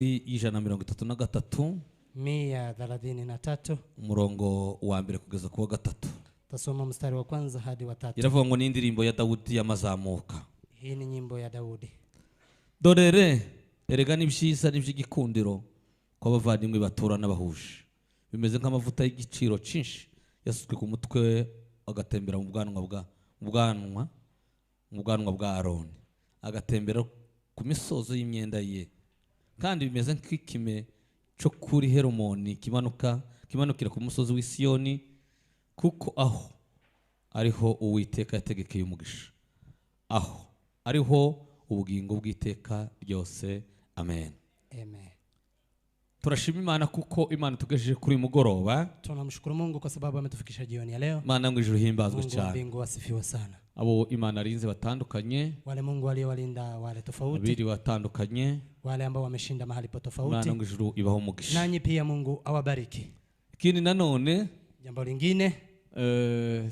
ijana 33 133 umurongo wa mbere kugeza ku wa gatatu. Tasoma mstari wa kwanza hadi wa 3. Iravuga ngo n'indirimbo ya Dawudi yamazamuka. Hii ni nyimbo ya Daudi. Dorere erega n'ibyiza n'iby'igikundiro kw'abavandimwe baturana bahuje. Bimeze nk'amavuta y'igiciro cinshi yasutswe ku mutwe agatembera mu bwanwa bwa Aroni, agatembera ku misozo y'imyenda ye, kandi bimeze nk'ikime cyo kuri Heromoni kimanukira ku musozi w'i Siyoni, kuko aho ariho Uwiteka yategekeye umugisha, aho ariho ubugingo bw'iteka ryose. Amen. Amen. Turashima Imana kuko Imana tugejeje kuri mugoroba. Tunamshukuru Mungu kwa sababu ametufikisha jioni ya leo. Imana ngo ijuru himbazwe cyane. Mungu asifiwe sana. Abo Imana arinze batandukanye, wale Mungu aliyewalinda wale tofauti, abiri watandukanye, wale ambao wameshinda mahali pa tofauti. Imana ngo ijuru ibaho umugisha. Nanyi pia Mungu awabariki. Ikindi nanone jambo lingine,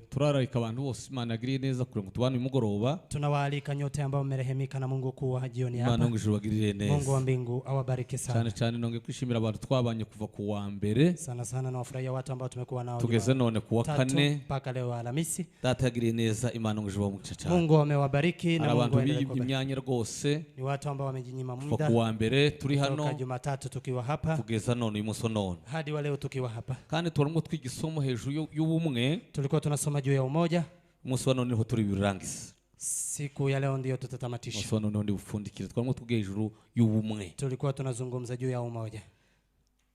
turararika abantu bose Imana agiriye neza kure ngo tubane mugoroba. Tunawaalika nyote ambao mmerehemika na Mungu kuwa jioni hapa. Imana ngo ijuru agiriye neza. Mungu wa mbingu awabariki sana. Cyane nonge kwishimira abantu twabanye kuva ku wa mbere. Sana na wafurahia watu ambao tumekuwa nao tugeze none ku wa kane mpaka leo Alhamisi. Data yagiriye neza, Imana ngo ijuru umugisha cyane. Mungu amewabariki na Mungu aendelee imyanya rwose. Ni watu ambao wamejinyima muda. Kuva ku wa mbere turi hano kutoka Jumatatu tukiwa hapa tugeza none uyu munsi none hadi wa leo tukiwa hapa. Kandi turimo twigisomo hejuru y'ubumwe. Tulikuwa tunasoma juu ya umoja. Umunsi wa none niho turi birangiza. Siku ya leo ndio tutatamatisha. Umunsi wa none ndi ufundikira twamo tugiye hejuru y'ubumwe. Tulikuwa tunazungumza juu ya umoja.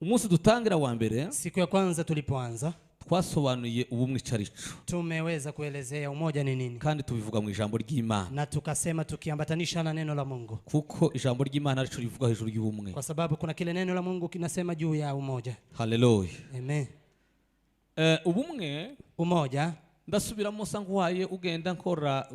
Umunsi dutangira wa mbere, siku ya kwanza tulipoanza, twasobanuye ubumwe cyarico. Tumeweza kuelezea umoja ni nini. Kandi tubivuga mu ijambo ry'Imana. Na tukasema tukiambatanisha na neno la Mungu. Kuko ijambo ry'Imana rico rivuga hejuru y'ubumwe. Kwa sababu kuna kile neno la Mungu kinasema juu ya umoja. Hallelujah. Amen. Ubumwe, umoja, ndasubiramo sangwaye ugenda nkora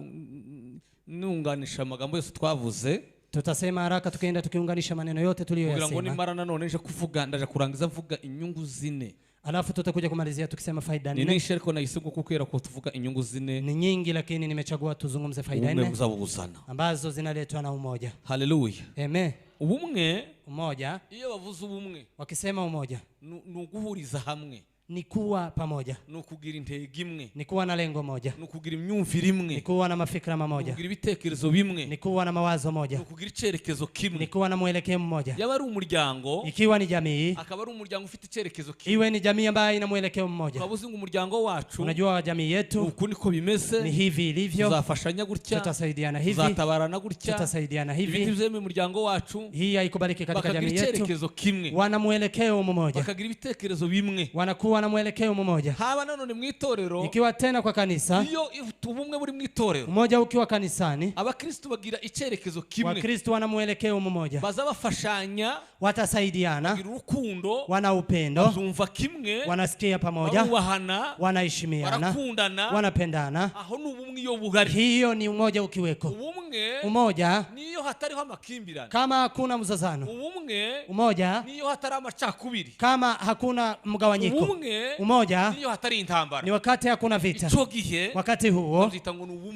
nunganisha amagambo yose twavuze. Tutasema haraka tukaenda tukiunganisha maneno yote tuliyoyasema. Kugira ngo nimara nanone nje kuvuga ndaje kurangiza mvuga inyungu zine. Alafu tutakuja kumalizia tukisema faida 4. Ni sheriko na isigo kukera ko tuvuga inyungu zine. Ni nyingi lakini nimechagua tuzungumze faida 4 ambazo zinaletwa na umoja. Hallelujah. Amen. Ubumwe, umoja, iyo bavuze ubumwe, wakisema umoja, nuguhuriza hamwe, ni kuwa pamoja, nukugira intego imwe, ni kuwa na lengo moja, nukugira imyumvire imwe, ni kuwa na mafikra mamoja, nukugira ibitekerezo bimwe, ni kuwa na mawazo moja, nukugira icerekezo kimwe, ni kuwa na mwelekeo mmoja. Yaba ari umuryango, ikiwa ni jamii, akaba ari umuryango ufite icerekezo kimwe, iwe ni jamii ambayo ina mwelekeo mmoja. Kabuzi ngo umuryango wacu, unajua jamii yetu uko niko bimeze, ni hivi ilivyo, tuzafashanya gutya, tutasaidiana hivi, tuzatabarana gutya, tutasaidiana hivi. Ibintu byeme umuryango wacu, hii haikubaliki katika jamii yetu. Icerekezo kimwe, wana mwelekeo mmoja, bakagira ibitekerezo bimwe, wanakuwa na mwelekeo mmoja. Haba nanone mu itorero, ikiwa tena kwa kanisa, iyo ubumwe buri mu itorero, umoja ukiwa kanisani, abakristo bagira icerekezo kimwe, wakristo wana mwelekeo mmoja, bazabafashanya, watasaidiana, bagira urukundo, wana upendo, bazumva kimwe, wanasikia pamoja, barubahana, wanaheshimiana, barakundana, wanapendana. aho n'ubumwe iyo buhari. Hiyo ni umoja ukiweko. Ubumwe, umoja, niyo hatariho amakimbirane, kama hakuna mzozano. Ubumwe, umoja, niyo hatari amacakubiri, kama hakuna mgawanyiko. Ubumwe, umoja, niyo hatari intambara, ni wakati hakuna vita. Ico gihe, wakati huo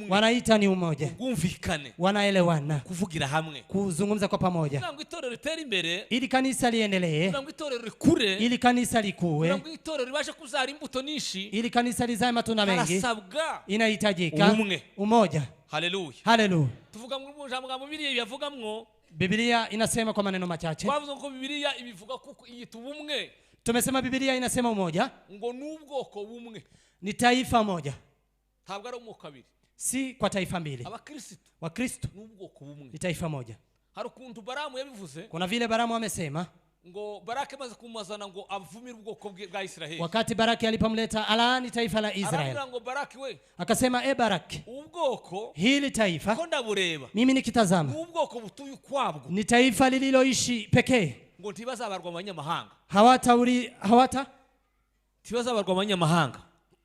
wanaita ni umoja, ubwumvikane, wanaelewana, kuvugira hamwe, kuzungumza kwa pamoja, ngo itorero ritere imbere, ili kanisa liendelee, ngo itorero rikure, ili kanisa likue, ngo itorero ribashe kuzara imbuto nishi, ili kanisa lizae matunda mengi, arasabwa, inahitajika umoja. Hallelujah. Hallelujah. Tuvuga mu jambo ga Bibiliya yavugamwo, Biblia inasema kwa maneno machache. Twavuze ko Bibiliya ibivuga kuko iyita ubumwe. Tumesema Biblia inasema umoja, ngo n'ubwoko bumwe, ni taifa moja, ntabwo ari umwoko abiri, si kwa taifa mbili. Wakristo n'ubwoko bumwe, ni taifa moja. Hari ukuntu Baramu yabivuze, kuna vile Baramu amesema ngo Baraki maze kumazana ngo avumire ubwoko bwa Israeli. Wakati Baraki alipomleta alaani taifa la Israeli, ngo Baraki we, akasema Baraki, ubwoko hili taifa ko ndabureba, mimi nikitazama ubwoko butuye kwabwo, ni taifa lililoishi pekee, ngo ntibazabarwa abanyamahanga, tibazabarwa abanyamahanga,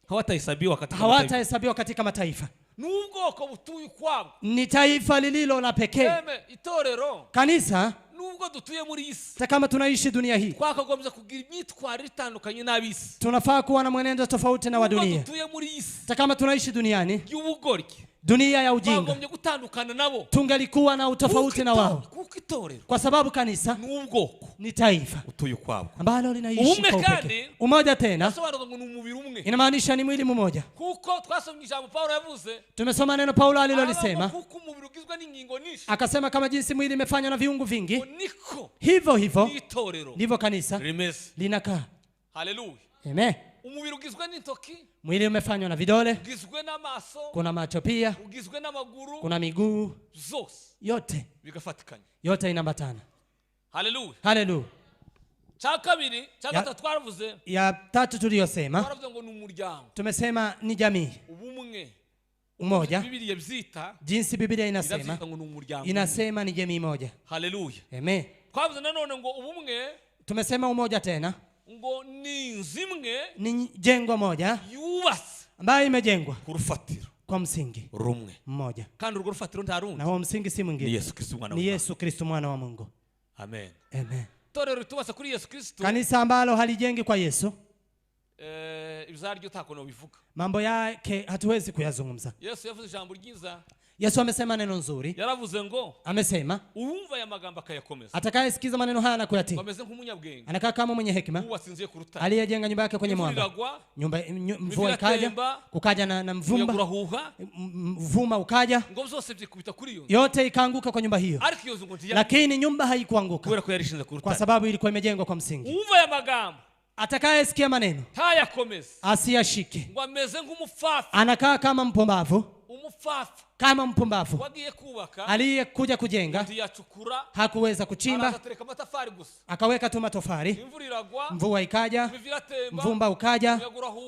hawatahesabiwa katika mataifa. N'ubwoko butuye kwabwo, ni taifa lililo la pekee. Itorero, kanisa, nubwo dutuye muri isi, kama tunaishi dunia hii, twakagombye kugira imyitwarire itandukanye n'abisi, tunafaa kuwa na mwenendo tofauti na wa dunia. Dutuye muri isi, kama tunaishi duniani, y'ubugoryi, dunia ya ujinga, bagombye gutandukana nabo, tungelikuwa na utofauti na wao, kuko itorero, kwa sababu kanisa n'ubwoko ni taifa utuye ukwabo, ambalo linaishi kwa upekee. Umoja tena asobanura ngo ni umubiri umwe, inamaanisha ni mwili mmoja. kuko twasomye ijambo Paulo yavuze, tumesoma neno Paulo alilolisema, kuko umubiri ugizwe n'ingingo nyinshi, akasema kama jinsi mwili imefanywa na viungo vingi, niko hivyo hivyo itorero ndivyo kanisa rimeze. linakaa. Haleluya. Amen. Umubiri ugizwe n'intoki, mwili umefanywa na vidole, ugizwe n'amaso, kuna macho pia, ugizwe n'amaguru, kuna miguu, zose yote bigafatikanya, yote inaambatana. haleluya. Haleluya. Cha kabiri, cha gatatu twaravuze, ya tatu tuliyosema, twaravuze ngo ni umuryango, tumesema ni jamii, ubumwe, umoja, Biblia byita, jinsi Biblia inasema, iravuga ngo ni umuryango, inasema ni jamii moja. haleluya. Amen. Twavuze nanone ngo ubumwe, tumesema umoja tena ngo ni zimwe, ni jengo moja yubatse ambayo imejengwa ku rufatiro kwa msingi rumwe, mmoja, kandi urwo rufatiro nta rundi, na huo msingi si mwingine, ni Yesu Kristo mwana wa ni Mungu. Yesu Kristo mwana wa Mungu. Amen. Amen. Torero tuwasa kuri Yesu Kristo, kanisa ambalo halijengi kwa Yesu, ibizaryo takono bivuga, mambo yake hatuwezi kuyazungumza. Yesu yavuze ijambo ryiza, Yesu amesema neno nzuri, yaravuze ngo, amesema uwumva ya magambo akayakomeza, atakayesikiza maneno haya na kuyatii bameze nk'umunyabwenge, anakaa kama mwenye hekima uwasinziye ku rutare, aliyejenga nyumba yake kwenye mwamba. Mvua ikaja, kukaja na mvumba, mvuma ukaja, ngo zose byikubita kuri iyo, yote ikaanguka kwa nyumba hiyo, ariko iyo ngo ntiya, lakini nyumba haikuanguka kubera ko yarishinze ku kwa rutare, sababu ilikuwa imejengwa kwa msingi. uwumva ya magambo Atakayesikia maneno tayakomeza, asiyashike, ngo ameze nk'umupfafa, anakaa kama mpumbavu, umupfafa kama mpumbavu wagiye kubaka, aliyekuja kujenga, ntiyacukura, hakuweza kuchimba, akatereka amatafari gusa, akaweka tu matofali, imvura iragwa, mvua ikaja, biviratemba, mvumba ukaja,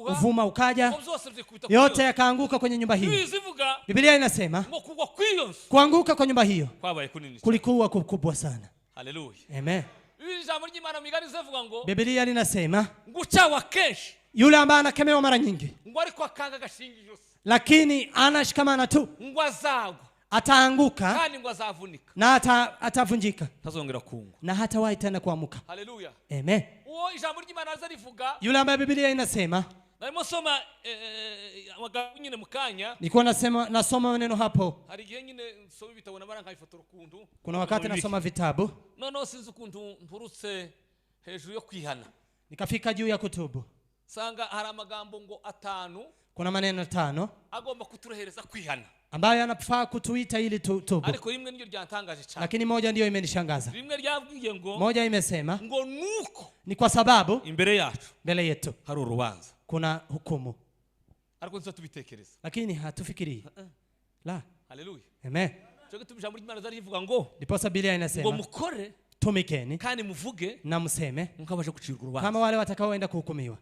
uvuma ukaja, ngo zose byikubita yote yakaanguka kwenye nyumba hiyo. bizivuga, Biblia inasema ngo kugwa kwiyo kuanguka kwa nyumba hiyo kwabaye kunini, kulikuwa kukubwa sana. haleluya. Amen. Ijambo ry'Imana migani zivuga ngo, Biblia linasema ngucawa keshi, yule ambaye anakemewa mara nyingi, ngo ariko akanga gashingijo, lakini anashikamana tu, ngo azagwa, ataanguka kandi ngo azavunika, na atavunjika, tazongera kungu, na hatawahi tena kuamuka. haleluya. Amen. Uwo ijambo ry'Imana rivuga, Yule ambaye Biblia inasema, narimo soma amagambo nyine mukanya, nilikuwa nasoma maneno hapo, hari igihe nyine nsoma ibitabo nabara nkayifotora ukuntu, kuna wakati nasoma vitabu no sinzi ukuntu mpurutse hejuru yo kwihana, nikafika juu ya kutubu, sanga hari amagambo ngo 5, kuna maneno 5 agomba kuturehereza kwihana, ambayo anafaa kutuita ili tutubu, ariko rimwe niryo ryantangaje cyane, lakini moja ndiyo imenishangaza. rimwe ryabwiye ngo, moja imesema ngo nuko ni kwa sababu imbere yacu mbele yetu hari urubanza, kuna hukumu, ariko nzo tubitekereza, lakini hatufikiri. La. haleluya. Amen. Cyo gituma ijambo ry'Imana zarivuga ngo, Ndiposa Biblia ngo inasema mukore tumikeni kandi muvuge na mseme mukabasha gucirwa urubanza, kama wale watakaoenda kuhukumiwa.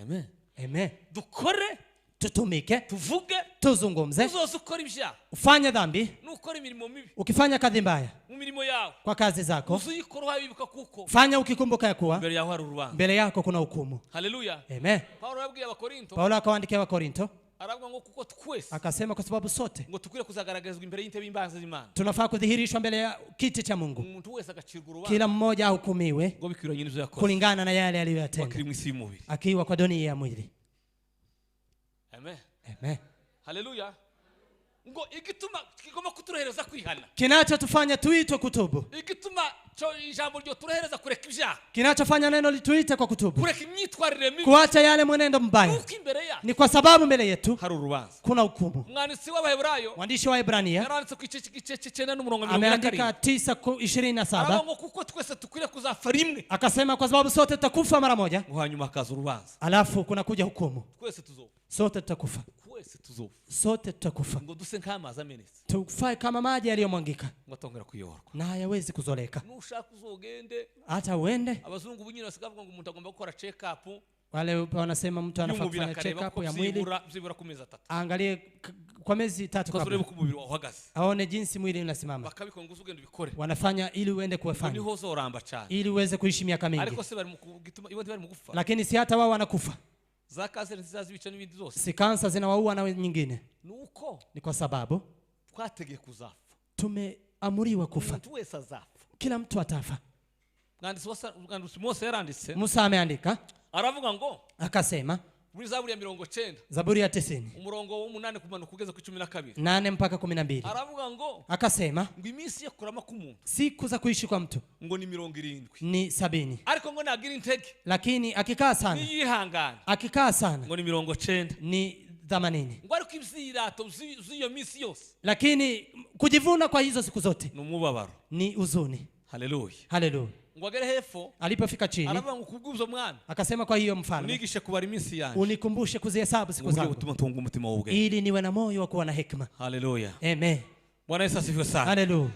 amen. Amen. Dukore, tutumike, tuvuge, tuzungumze, uzoze ukora ibyaha, ufanye dhambi, nukora imirimo mibi, ukifanya kazi mbaya mu mirimo yawe, kwa kazi zako, uzuyikora wabibuka kuko fanya ukikumbuka ya kuwa mbere yawe hari urubanza, mbele yako kuna hukumu. haleluya. Amen. Paulo yabwiye abakorinto, Paulo akawaandikia Wakorinto, aravuga ngo kuko twese, akasema kwa sababu sote ngo tukwire kuzagaragazwa imbere y'intebe y'imbabazi z'Imana, tunafaa kudhihirishwa mbele ya kiti cha Mungu, umuntu wese agacirwa urubanza, kila mmoja ahukumiwe ngo bikwiranye n'ivyo yakoze kulingana na yale aliyoyatenda wakiri mu isi y'umubiri, akiwa kwa dunia ya mwili. amen. Amen. Haleluya. Ngo igituma kigomba kuturehereza kwihana, kinachotufanya tuitwe kutubu, igituma cyo ijambo ryo turehereza kureka ibyaha, kinachofanya neno lituite kwa kutubu, kureka imyitwarire mibi, kuacha yale mwenendo mbaya, nuko imbere ya ni kwa sababu mbele yetu hari urubanza. kuna hukumu. Umwanditsi w'Abaheburayo, Mwandishi wa Ibrania yaranditse ku igice cy'Icyenda n'umurongo wa 27, ameandika 9:27, ngo kuko twese tukwiriye kuzafa rimwe, akasema kwa sababu sote tutakufa mara moja, ngo hanyuma hakaza urubanza, alafu kuna kuja hukumu. twese tuzofa, Sote tutakufa, twese tuzofa, sote tutakufa, ngo duse nk'amazi amenetse, tufae kama maji yaliyomwangika ngo atongera kuyorwa, na hayawezi kuzoleka. nushaka uzogende. Hata uende, Abazungu bunyine basigavuga ngo umuntu agomba gukora check up, wale wanasema mtu anafaa kufanya check up ya mwili, byibura ku mezi 3, angalie kwa miezi 3 kuzurebe kabla, ku mubiri uhagaze, aone jinsi mwili unasimama. bakabikora ngo uzugende ubikore, Wanafanya ili uende kuwafanya, niho uzoramba cyane, ili uweze kuishi miaka mingi, ariko se bari mu gituma ibo bari mu gufa, lakini si hata wao wanakufa. za kanseri zizazibica n'ibindi zose, Si kansa zinawaua na nyingine, nuko ni kwa sababu twategeye kuzafa, tumeamuriwa kufa. umuntu wese azafa, Kila mtu atafa. mwanditsi Mose yaranditse, Musa ameandika aravuga ngo akasema, muri Zaburi ya 90, Zaburi ya 90 umurongo wa 8 kumanuka kugeza ku 12, 8 mpaka 12, aravuga ngo akasema ngo iminsi yo kurama k'umuntu, siku za kuishi kwa mtu ngo ni 70, ni 70, ariko ngo nagira intege, lakini akikaa sana, ni yihangana, akikaa sana ngo ni 90, ni 80. ngo ariko ivyirato z'iyo minsi yose, lakini kujivuna kwa hizo siku zote ni umubabaro, ni uzuni. haleluya, haleluya. ngo agere hefo, alipofika chini aravuga ngo kubw'ubwo mwana, akasema kwa hiyo mfalme, unigishe kubara iminsi yanjye, unikumbushe kuzihesabu siku zangu, utuma tunga umutima w'ubwenge, ili niwe na moyo wa kuwa na hekima. haleluya, amen. Bwana Yesu asifiwe sana. haleluya.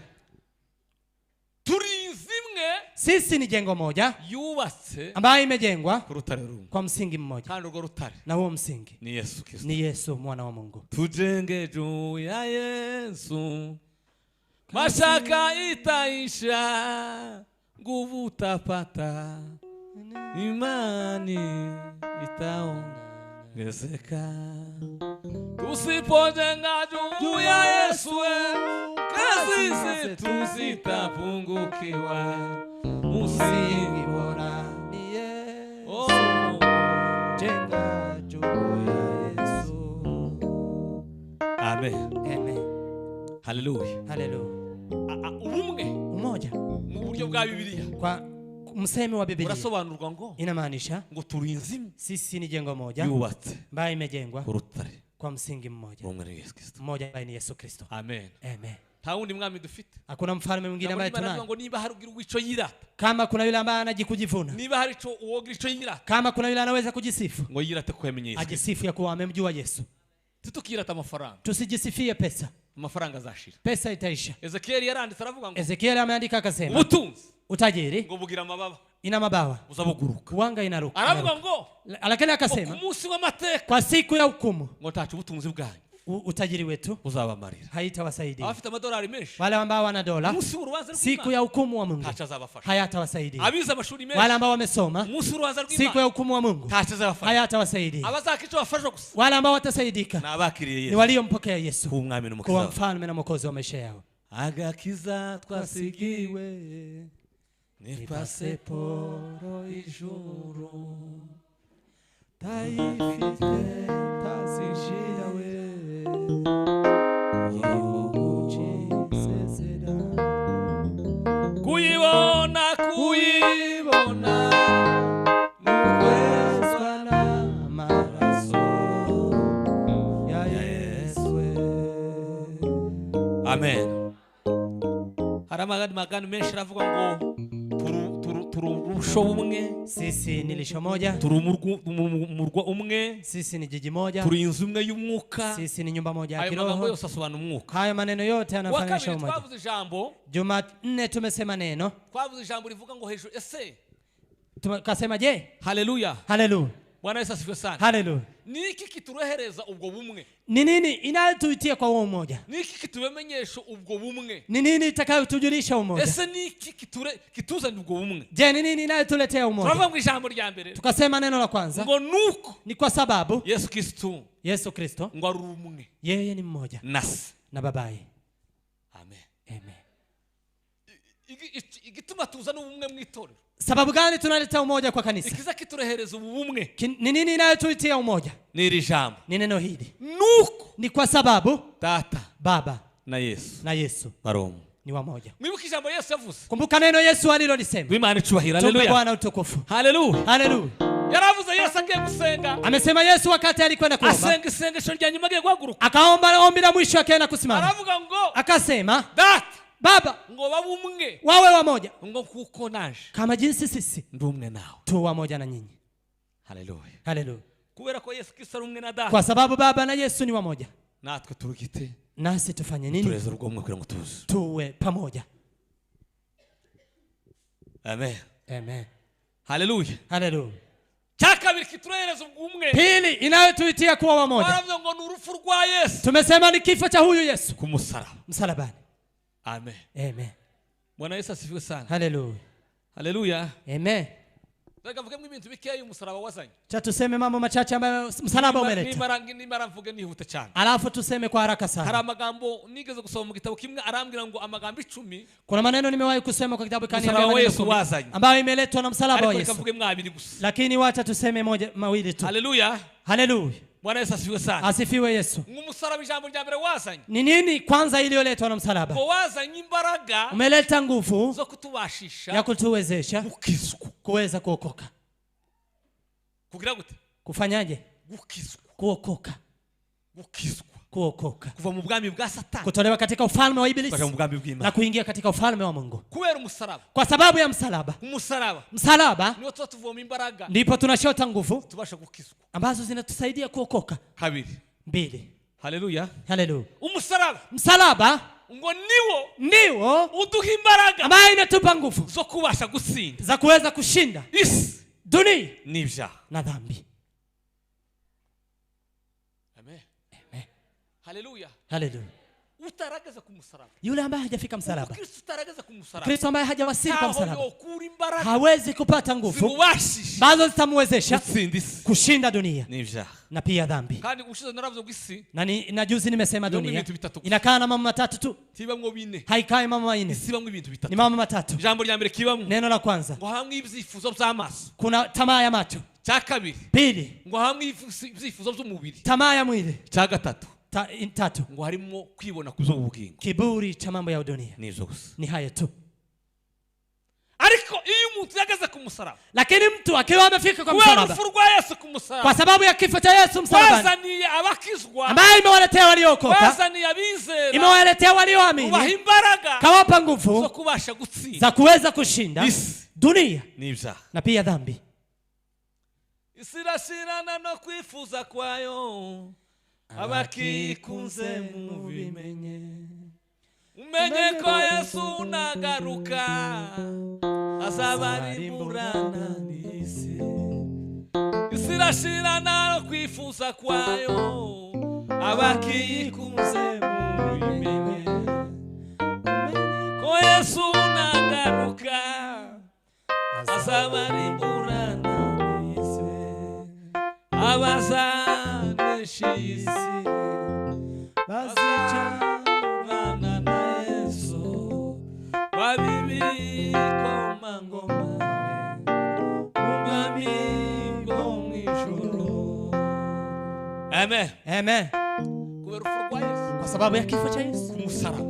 Turi zimwe, sisi ni jengo moja yubatse ambayo imejengwa ku rutare rumwe, kwa msingi mmoja, kandi urwo rutare na huo msingi ni Yesu Kristo, ni Yesu mwana wa Mungu. tujenge juu ya Yesu, mashaka itaisha, nguvu utapata, imani itaongezeka. Tusipojenga juu ya Yesu, kazi zetu zitapungukiwa. Msingi bora ni Yesu, jenga juu ya Yesu. Amen. Amen. Haleluya. Haleluya. Ubumwe, umoja mu buryo bwa Bibiliya, kwa msemo wa Biblia, urasobanurwa ngo inamaanisha ngo turi inzimu, sisi ni jengo moja yubatse ambayo imejengwa ku rutare kwa msingi mmoja, rumwe ni Yesu Kristo. mmoja ambaye ni Yesu Kristo. Amen. Amen. Nta wundi mwami dufite, hakuna mfalme mwingine ambaye tunaye. ngo niba hari ugira ico yirata, kama kuna yule ambaye anajikujivuna, niba hari ico uwogira ico yirata, kama kuna yule anaweza kujisifu, ngo yirate ko yamenye Yesu, ajisifu ya kuwa amemjua Yesu. tutukirata amafaranga, tusijisifie pesa, amafaranga azashira, pesa itaisha. Ezekiel yaranditse aravuga ngo, Ezekiel ameandika akasema, ubutunzi, utajiri ngo bugira amababa, ina mabawa, uzabuguruka, wanga inaruka. aravuga ngo, lakini akasema, ku munsi w'amateka, kwa siku ya hukumu, ngo tacu ubutunzi bwanyu, utajiri wetu uzabamarira, haitawasaidia. abafite amadolari menshi, wale ambao wana dola, munsi w'urubanza siku ya hukumu wa Mungu tacu azabafasha, hayatawasaidia. abize amashuri menshi, wale ambao wamesoma, munsi w'urubanza siku ya hukumu wa Mungu tacu azabafasha, hayatawasaidia. abazakico bafashwa gusa, wale ambao watasaidika na abakiriye Yesu, ni waliompokea Yesu umwami n'umukiza, kwa mfalme na mwokozi wa maisha yao. agakiza twasigiwe ni pasiporo ijuru, taifite tazishira we kuyibona nukwezwa n'amaraso ya Yesu. Amen. Hari amagano menshi aravuga ngo turi urusho umwe, sisi ni lisho moja, turi umurwa umwe, sisi ni jiji moja, turi inzu imwe y'umwuka, sisi ni nyumba moja ya kiroho. Ayo magambo yose asobanura umwuka. Hayo maneno yote yanafanisha umoja. Twavuze ijambo Jumanne, tumesema neno, twavuze ijambo rivuga ngo hejuru ese, tukasema je? Haleluya. Haleluya. Bwana Yesu asifiwe sana. Haleluya. Niki kiturehereza ubwo bumwe? Ni nini inayotuitia kwa huo umoja? Niki kitubemenyesha ubwo bumwe? Ni nini itakayotujulisha umoja? Ese niki kituzana ubwo bumwe? Je, ni nini inayotuletea umoja? Turavuga ngo ijambo rya mbere, tukasema neno la kwanza ngo nuko, ni kwa sababu Yesu Kristo ngo ari umwe, yeye ni mmoja nasi na babaye. Amen. Amen. Igituma tuzana ubumwe mu itorero, sababu gani tunaleta umoja kwa kanisa? Ikiza kiturehereza ubumwe, ni nini inayotuitia umoja? Ni iri jambo, ni neno hili, nuko, ni kwa sababu Data, Baba na Yesu baromo ni wamoja. Mwibuke ijambo Yesu yavuze, kumbuka neno Yesu alilolisema. Imana icubahira. Haleluya. Bwana utukufu. Haleluya. Haleluya. Yaravuze Yesu agiye gusenga, amesema Yesu wakati alikwenda kuomba, asenga isengesho rya nyuma agiye guhaguruka, akaomba ombi la mwisho akaenda kusimama, aravuga ngo, akasema Data, Baba, ngo babumwe, wawe wamoja, ngo kuko naje kama jinsi sisi ndumwe nao tu wamoja na nyinyi. Haleluya. Haleluya. Kubera ko Yesu Kristo ari umwe na Data, kwa sababu Baba na Yesu ni wamoja, natwe turugite, nasi tufanye nini? Tureze urwo umwe kugira ngo tuze tuwe pamoja. Amen. Amen. Haleluya. Haleluya. Chakabiri kiturehereza ubumwe, pili inayotuitia kuwa wamoja, baravuga ngo ni urupfu rwa Yesu, tumesema ni kifo cha huyu Yesu ku musaraba, msalabani. Amen. Amen. Bwana Yesu asifiwe sana. Haleluya. Haleluya. Amen. Ndakavugemo ibintu bikeya umusaraba wazanye, cha tuseme mambo machache ambayo msalaba umeleta, nimara mvuge nihuta cyane, alafu tuseme kwa haraka sana. Hari amagambo nigeze gusoma mu gitabo kimwe, arambwira ngo amagambo 10, kuna maneno nimewahi kusema kwa kitabu kani ambayo ambayo imeletwa na msalaba wa Yesu, mvuge mwabiri gusa, lakini wacha tuseme moja mawili tu. Haleluya. Haleluya. Bwana Yesu asifiwe sana. Asifiwe Yesu. Umusaraba ijambo rya mbere wazanye. Ni nini kwanza iliyoletwa na msalaba? Ngo wazanye imbaraga. Umeleta nguvu zo kutubashisha. Ya kutuwezesha gukizwa. Kuweza kuokoka. Kugira gute? Kufanyaje? Gukizwa. Kuokoka. Gukizwa. Kuokoka. Kuva mu bwami bwa Satani. Kutolewa katika ufalme wa Ibilisi. Kutoka mu bwami bw'Imana. Na kuingia katika ufalme wa Mungu. Kubera umusaraba. Kwa sababu ya msalaba. Msalaba. Niwo tutuvoma imbaraga. Ndipo tunashota nguvu. Tubasha gukizwa. Ambazo zinatusaidia kuokoka. Kabiri. 2. Haleluya. Haleluya. Msalaba. Ngo niwo uduha imbaraga. Ambayo inatupa nguvu. Zo kubasha gutsinda. Za kuweza kushinda. Dunia. N'ibyaha. Na dhambi. Haleluya. Haleluya. Utarageza ku musaraba. Yule ambaye hajafika msalaba. Kristo utarageza ku musaraba. Kristo ambaye hajawasili kwa msalaba. Hawezi kupata nguvu. Bazo zitamwezesha kushinda dunia. Na pia dhambi. Kandi ushize naravuze gwisi. Na juzi nimesema dunia inakaa na mambo matatu tu. Tibamwo bine. Haikai mambo manne. Sibamwo ibintu bitatu. Ni mambo matatu. Jambo rya mbere kibamwo. Neno la kwanza. Ngo hamwe ibyifuzo by'amaso. Kuna tamaa ya macho. Cha kabiri. Pili. Ngo hamwe ibyifuzo by'umubiri. Tamaa ya mwili. Cha gatatu. Tatu. Ngo harimo kwibona kuzo ubugingo. Kiburi cha mambo ya dunia. Nizo gusa. Ni hayo tu. Ariko iyo umuntu yageze ku musaraba. Lakini mtu akiwa amefika kwa msalaba. Kwa sababu ya kifo cha Yesu msalabani. Wazani abakizwa. Ambaye imewaletea waliookoka. Wazani abizera. Imewaletea walioamini. Ubahimbaraga. Kawapa nguvu. Zo kubasha gutsinda. Za kuweza kushinda dunia. N'ibyaha. Na pia dhambi. Isirashirana no kwifuza kwayo. Abakikunze mubimenye. Umenye ko Yesu nagaruka. Azabarimburana n'isi. Isirashirana no kwifuza kwayo. Abakikunze mubimenye. Ko Yesu nagaruka. Azabarimburana n'isi. Abazaneshi bazicana na Yesu babibi koma ngoma umwami ngo mw'ijuru. Amen. Amen. Kwa sababu ya kifo cha Yesu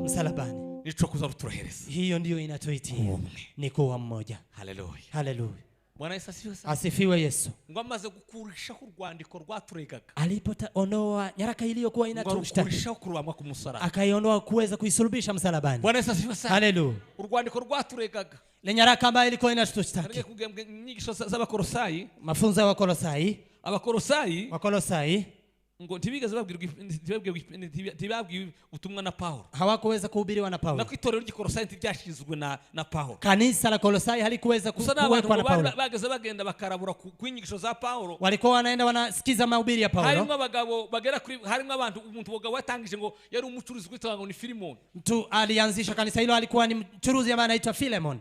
msalabani nico kuzaruturohereza. Hiyo ndio inatuitia ni kuwa mmoja. Haleluya. Haleluya. Bwana Yesu asifiwe sana. Asifiwe Yesu. Ngo amaze gukurisha ku rwandiko rwaturegaga. Alipoondoa nyaraka iliyokuwa inatushtaki. Gukurisha kurubamwa ku musaraba. Akaiondoa kuweza kuisulubisha msalabani. Bwana Yesu asifiwe sana. Haleluya. Urwandiko rwaturegaga. Le nyaraka ambayo ilikuwa inatushtaki. Nige kugembe nyigisho z'Abakolosai. Mafunzo ya Wakolosai. Abakolosai ngo ntibigeze babwirwa ubutumwa na Paulo. Hawakuweza kuhubiriwa na Paulo. Na kwitorero ry'Kolosai ntibyashizwe na Paulo. Kanisa la Kolosai halikuweza kuwekwa na Paulo. Bageze bagenda bakarabura kwinyigisho za Paulo. Walikuwa wanaenda wanasikiza mahubiri ya Paulo. Harimo abagabo bagera kuri harimo abantu umuntu wogabo watangije ngo yari umucuruzi kwitanga ni Filemon. Mtu alianzisha kanisa hilo alikuwa ni mchuruzi ambaye anaitwa Filemon.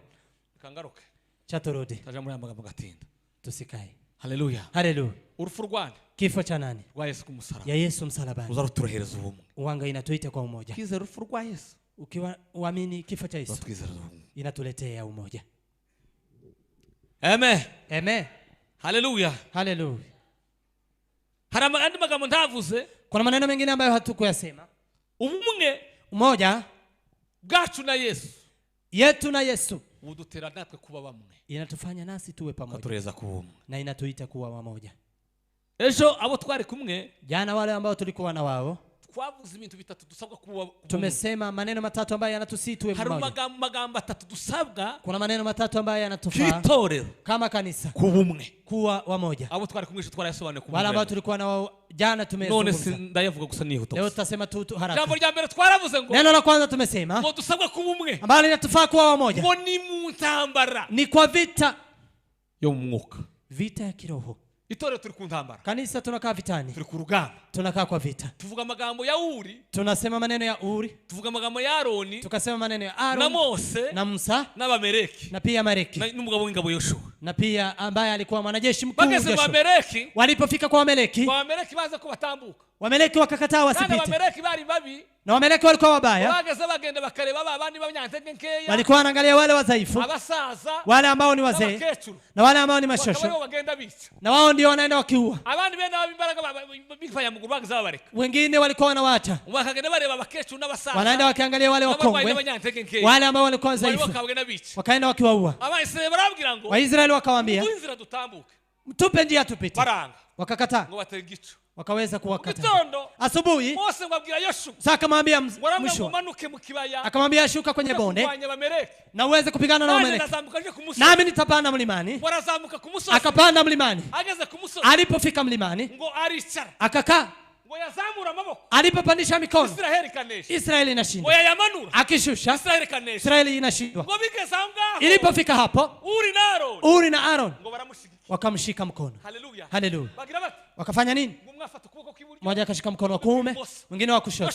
Kangaruke. Chaturudi. Taja muri amagambo gatinda. Tusikae. Haleluya. Haleluya. Urupfu rwande. Kifo cha nani? Rwa Yesu ku musaraba. Ya Yesu msalabani. Uzaruturohereza ubumwe. Uwanga inatuita kwa umoja. Kiza urupfu rwa Yesu. Ukiwa uamini kifo cha Yesu. Inatuletea umoja. Amen. Amen. Haleluya. Haleluya. Harama andi magambo ndavuze. Kuna maneno mengine ambayo hatukuyasema. Ubumwe. Umoja. Bwacu na Yesu. Yetu na Yesu. Udutera natwe kuba bamwe. Inatufanya nasi tuwe pamoja. Katureza kuba. Na inatuita kuwa wamoja. Ejo abo twari kumwe. Jana wale ambao tulikuwa na wao. Twavuze ibintu bitatu dusabwa kuba. Tumesema maneno matatu ambayo yanatusi tuwe mmoja. Hari magambo atatu dusabwa. Kuna maneno matatu ambayo yanatufaa. Kitorero. Kama kanisa. Kubumwe. Kuwa wamoja. Abo twari kumwe twarayasobanuye kumwe. Wale ambao tulikuwa na wao jana tumezungumza. None ndayavuga gusa nihuta. Leo tutasema tu haraka. Jambo la mbere twaravuze ngo. Neno la kwanza tumesema. Ngo dusabwa kubumwe. Ambalo linatufaa kuwa wamoja. Ngo ni mutambara. Ni kwa vita yo mwuka. Vita ya kiroho. Itorero turi ku ntambara. Kanisa tunakaa vitani. Turi ku rugamba. Tunakaa kwa vita. Tuvuga amagambo ya Uri. Tunasema maneno ya Uri. Tuvuga amagambo ya Aroni. Tukasema maneno ya Aaron. Na Mose. Na Musa. Na Bameleki. Na pia Amaleki. Na n'umugabo w'ingabo Yoshua. Na pia ambaye alikuwa mwanajeshi mkuu Joshua. Bageze Bameleki. Walipofika kwa Amaleki. Kwa Amaleki baza kubatambuka. Wameleki wakakataa wasipite. Wameleki bari babi. Na Wameleki walikuwa wabaya. Wageze bagenda bakareba abandi b'abanyantege nkeya. Walikuwa wanaangalia wale wadhaifu. Abasaza. Wale ambao ni wazee. Na wale ambao ni mashosho. Na wao ndio wanaenda wakiua. Abandi benda babimbaraga bifanya muguru bageze babareka. Wengine walikuwa wanawaacha. Wakagenda bareba abakecuru n'abasaza. Wanaenda wakiangalia wale wakongwe. Wale ambao walikuwa wadhaifu. Wakaenda wakiwaua. Abaisraeli barabwira ngo. Waisraeli wakawaambia. Tuinzira dutambuke. Tupe njia tupite. Wakakataa. Ngo bategicu. Wakaweza kuwakata. Asubuhi Mose ngabwira Yoshua. Sasa akamwambia Yoshua. Akamwambia shuka kwenye bonde na uweze kupigana na Wameleki. Nami nitapanda mlimani. Akapanda mlimani. Alipofika mlimani akakaa. Alipopandisha mikono Israeli inashindwa. Akishusha Israeli inashindwa. Ilipofika hapo Uri na Aaron wakamshika mkono. Haleluya. Wakafanya nini? Mmoja akashika mkono wa kuume, mwingine wa kushoto.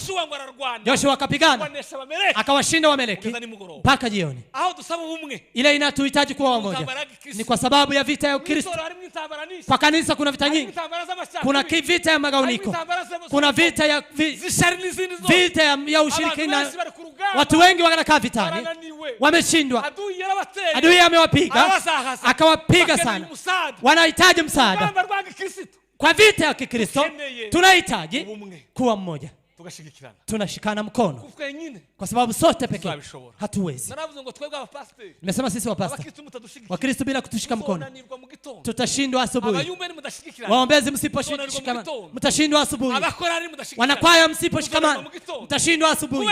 Joshua akapigana, akawashinda Wameleki mpaka jioni. Ile inatuhitaji kuwa wamoja. Ni kwa sababu ya vita ya Ukristo. Kwa kanisa kuna vita nyingi. Kuna vita ya magauniko. Kuna vita ya ushirikina. Watu wengi wanakaa vitani, wameshindwa. Adui amewapiga, akawapiga sana. Wanahitaji msaada. Kwa vita ya Kikristo tunahitaji kuwa mmoja. Tunashikana mkono. Kwa sababu sote pekee hatuwezi. Nimesema sisi Wakristo bila kutushika mkono tutashindwa asubuhi. Waombezi msiposhikamana mtashindwa asubuhi. Wanakwaya msiposhikamana mtashindwa asubuhi.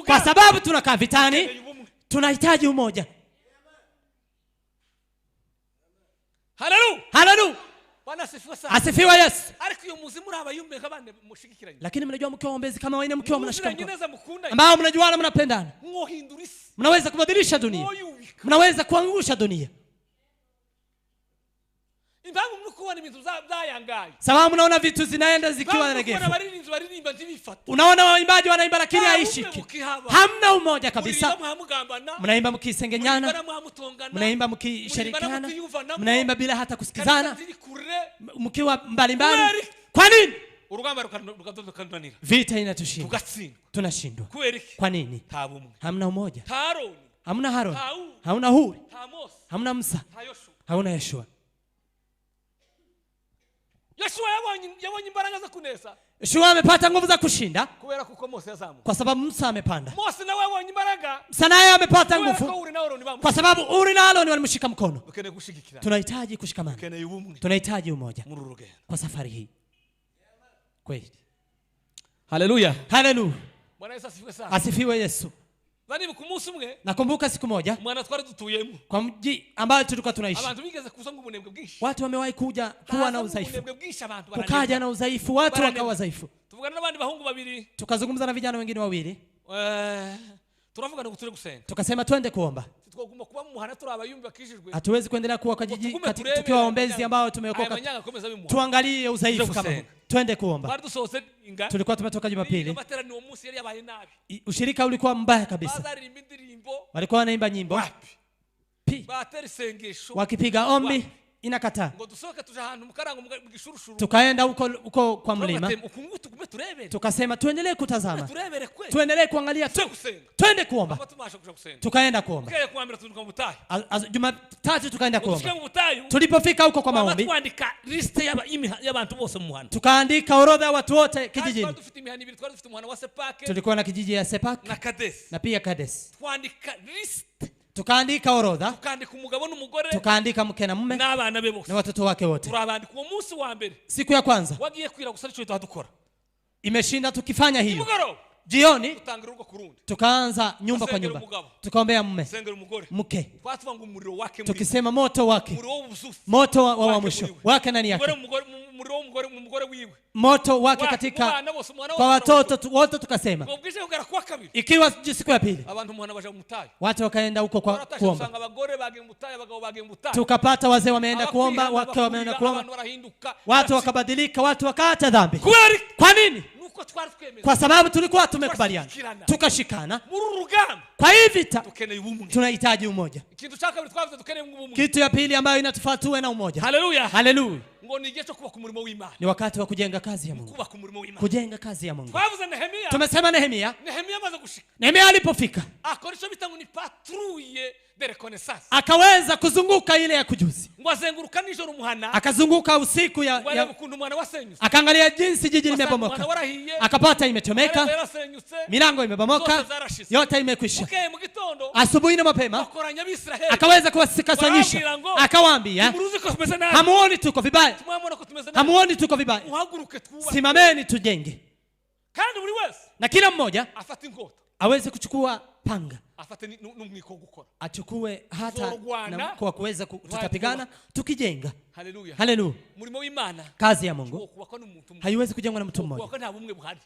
Kwa sababu tunakaa vitani, tunahitaji umoja. Haleluya. Asifiwe Yesu. Lakini mnajua mkiwa waombezi kama wengine mkiwa mnashika mkono ambao mnajuana mnapendana, mnaweza kubadilisha dunia. Mnaweza kuangusha dunia. Sababu mnaona vitu zinaenda zikiwa regefu. Unaona waimbaji wanaimba lakini haishiki. Hamna umoja kabisa. Mnaimba mkisengenyana, mnaimba mkishirikiana, mnaimba bila hata kusikizana, mkiwa mbalimbali. Kwa nini? Vita inatushinda. Tunashindwa. Kwa nini? Hamna umoja. Hamna Harun, hamna Huri, hamna Musa, hamna Yoshua. Yoshua amepata nguvu za kushinda kwa sababu Musa amepanda. Musa naye amepata nguvu kwa sababu Uri na Aaron walimshika mkono. Tunahitaji kushikamana. Tunahitaji umoja kwa safari hii. Kweli. Haleluya. Haleluya. Asifiwe Yesu. Nakumbuka siku moja kwa mji ambao tulikuwa tunaishi, watu wamewahi kuja kuwa na udhaifu. Kukaja na udhaifu, watu wakawa wadhaifu. Tukazungumza na vijana wengine wawili. Tukasema twende kuomba. Hatuwezi kuendelea kuwa kwa jiji tukiwa waombezi ambao tumeokoka. Tuangalie udhaifu kama huu. Twende kuomba. Tulikuwa tumetoka Jumapili. Ushirika ulikuwa mbaya kabisa. Walikuwa wanaimba nyimbo. Wakipiga ombi inakataa. Tukaenda huko kwa mlima. Tukasema tuendelee kutazama. Tuendelee kuangalia. Twende kuomba. Tukaenda kuomba. Jumatatu tukaenda kuomba. Tulipofika huko kwa maombi, tukaandika orodha ya watu wote kijijini. Tulikuwa na kijiji ya Sepak na pia Kades. Tukaandika orodha. Tukaandika mke na mume na watoto wake wote. Siku ya kwanza imeshinda tukifanya hiyo. Jioni tukaanza nyumba kwa nyumba. Tukaombea mume, mke. Tukisema moto wake, moto wa mwisho wake nani yake, moto wake katika kwa watoto wote. Tukasema ikiwa siku ya pili watu wakaenda huko kwa kuomba. Tukapata wazee wameenda kuomba, wake wameenda kuomba, watu wakabadilika, watu wakaacha dhambi. Kwa nini? Kwa sababu tulikuwa tumekubaliana, tukashikana. Kwa hii vita tunahitaji umoja. Kitu ya pili ambayo inatufaa tuwe na umoja. Haleluya. Haleluya. ngo ni igihe cyo kubaka umurimo w'Imana. Ni wakati wa kujenga kazi ya Mungu. Kubaka umurimo w'Imana. Kujenga kazi ya Mungu. Twavuze Nehemia. Tumesema Nehemia. Nehemia amaze gushika. Nehemia alipofika. Akora icyo bita ngo ni patrouille de reconnaissance. Akaweza kuzunguka ile ya kujuzi. Ngo azenguruka nijoro umuhana. Akazunguka usiku ya akaangalia jinsi jiji limebomoka. Akapata imechomeka. Milango imebomoka. Yote imekwisha. Asubuhi na mapema akaweza kuwasikasanyisha. Akawaambia, hamuoni tuko vibaya? Hamuoni tuko vibaya? Simameni tujenge. Na kila mmoja aweze kuchukua panga. Achukue hata na kwa kuweza tutapigana tukijenga. Haleluya. Haleluya. Murimo w'Imana. Kazi ya Mungu haiwezi kujengwa na mtu mmoja.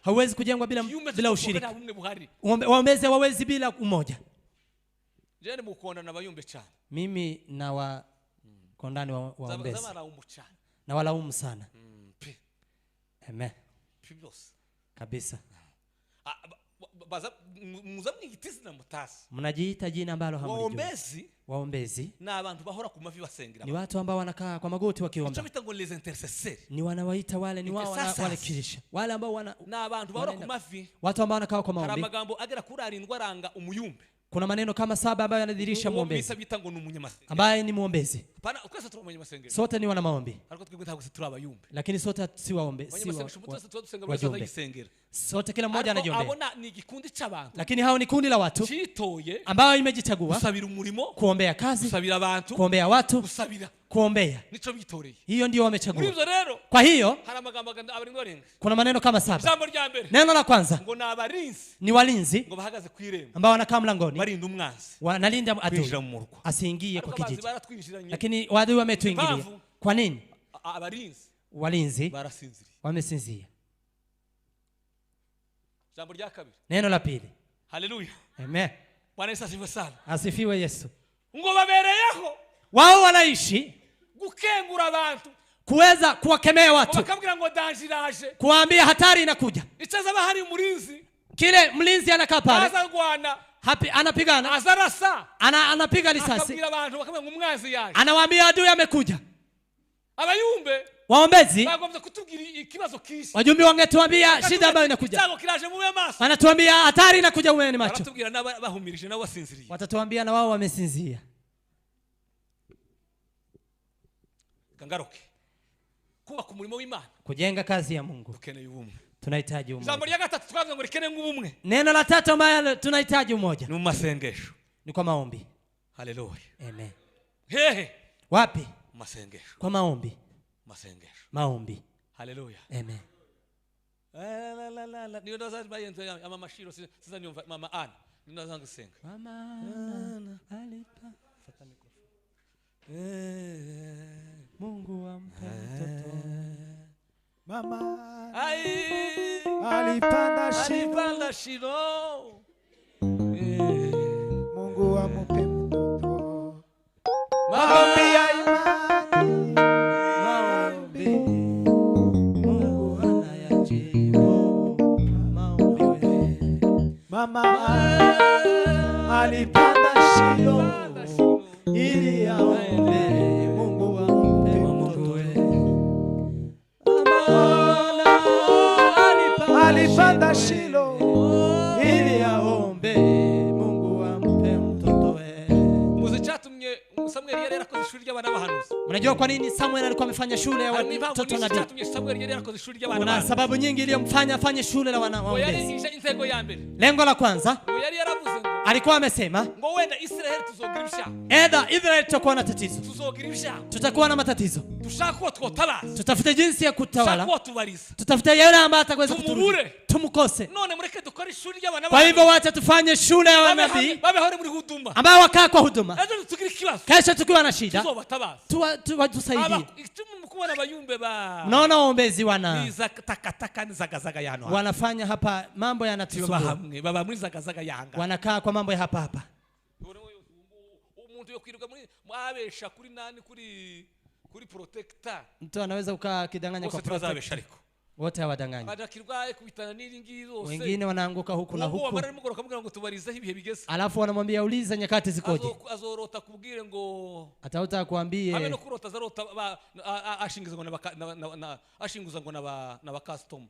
Hauwezi kujengwa bila ushirika. Waombezi hawawezi bila umoja. Jeni mukondana n'abayumbe cyane. Mimi na wakondani waombezi. Na walaumu sana. Amen. Kabisa. Mnajiita jina ambalo hamlijui. Waombezi na abantu bahora ku mavi basengera. Ni watu ambao wanakaa kwa magoti wakiomba. Ni wanawaita wale ni wao wale kirisha. Wale ambao na abantu bahora ku mavi. Watu ambao wanakaa kwa maombi. Haramagambo agera kuri 7 aranga umuyumbe. Kuna maneno kama 7 ambayo yanadhihirisha muombezi. Ambaye ni muombezi. Sote ni wana maombi. Lakini sote si waombezi. Sote kila mmoja anajiombea. Lakini hao ni kundi la watu ambao imejichagua kuombea kazi, kuombea watu, kuombea. Hiyo ndio wamechagua. Kwa hiyo kuna maneno kama 7. Neno la kwanza ni walinzi ambao wanakaa mlangoni wanalinda adui asiingie kwa kijiji. Lakini adui wametuingilia. Kwa nini? Walinzi wamesinzia. Neno la pili. Haleluya. Amen. Bwana Yesu asifiwe sana. Asifiwe Yesu. Ngo babereyeho wao wanaishi gukengura abantu, kuweza kuwakemea watu, wakambira ngo danjiraje, kuambia hatari inakuja. Itaza bahari mulinzi, kile mlinzi anakaa pale azarwana, anapigana, azarasa, anapiga risasi, akabwira abantu bakamenya umwanzi yaje, anawaambia adui amekuja. Abayumbe waombezi bagomba kutubwira ikibazo kishi, wajumbe wangetuambia shida ambayo inakuja. Wanatuambia hatari inakuja, uwe ni macho. Watatubwira nabahumirije na wasinziriye, watatuambia na wao wamesinzia. Kangaruke kuba ku murimo w'Imana, kujenga kazi ya Mungu, dukeneye ubumwe. Tunahitaji umoja. Jambo la gatatu twavuga ngo rikene ngubumwe. Neno la tatu ambalo tunahitaji umoja ni masengesho, ni kwa maombi. Haleluya. Amen. Hehe. Wapi? Masengesho. Kwa maombi. Masengesho. Maombi. Haleluya. Amen. La niyo ndaza bayento ya mama Shiro sasa niyo mama Ana. Niyo ndaza ngusenga. Mama Ana alipa. Fata mikrofoni. Mungu ampe mtoto. Mama alipanda Shiro. Mungu ampe mtoto. Maombi ya imani. Maombi. Mungu anayajibu. Maombi. Mama alipanda Shiro ili aombe Mungu ampe mtoto. Alipanda Shiro ili aombe Mungu ampe mtoto. Muzichatumye Samuel yari yarakoze ishuri ry'abana bahanuzi. Mnajua kwa nini Samuel alikuwa amefanya shule ya watoto nabii? Samuel yari yarakoze ishuri ry'abana. Kuna sababu nyingi iliyomfanya afanye shule la wanaombezi. Yari intego ya mbere. Lengo la kwanza, yari yaravuze ngo alikuwa amesema ngo wenda Israeli tuzogira ibishago. Israeli tutakuwa na tatizo. Tuzogira ibishago. Tutakuwa na matatizo. Tushaka twotaba. Tutafute jinsi ya kutawala. Tushaka tubariza. Tutafute yule ambaye atakaweza kuturudi. Tumkose. None mureke dukore ishuri ry'abana. Kwa hivyo wacha tufanye shule ya wanabii. Babe hore muri huduma. Ambao wakaa kwa huduma. Ejo tugira kibazo. Kesho tukiwa na shida. Tusaidie. Mkubwa bayumbe ba. Naona waombezi takataka ni zagazaga yano. Wanafanya hapa mambo yanatusumbua. Hamwe baba muri zagazaga yanga. Wanakaa kwa mambo ya hapa hapa. Umuntu yo kwiruka muri mwabesha kuri nani kuri protector. Mtu anaweza ukaa kidanganya kwa protector. wote hawadanganyi. badakirwaye kubitana n'iringi zose, wengine wanaanguka huku na huku, baramugora kamubwira ngo tubarize ibihe bigeze, alafu wanamwambia uliza nyakati zikoje. azorota kubwire ngo ataota kuambie abe no kurota zarota ashingiza ngo na ashinguza ngo na custom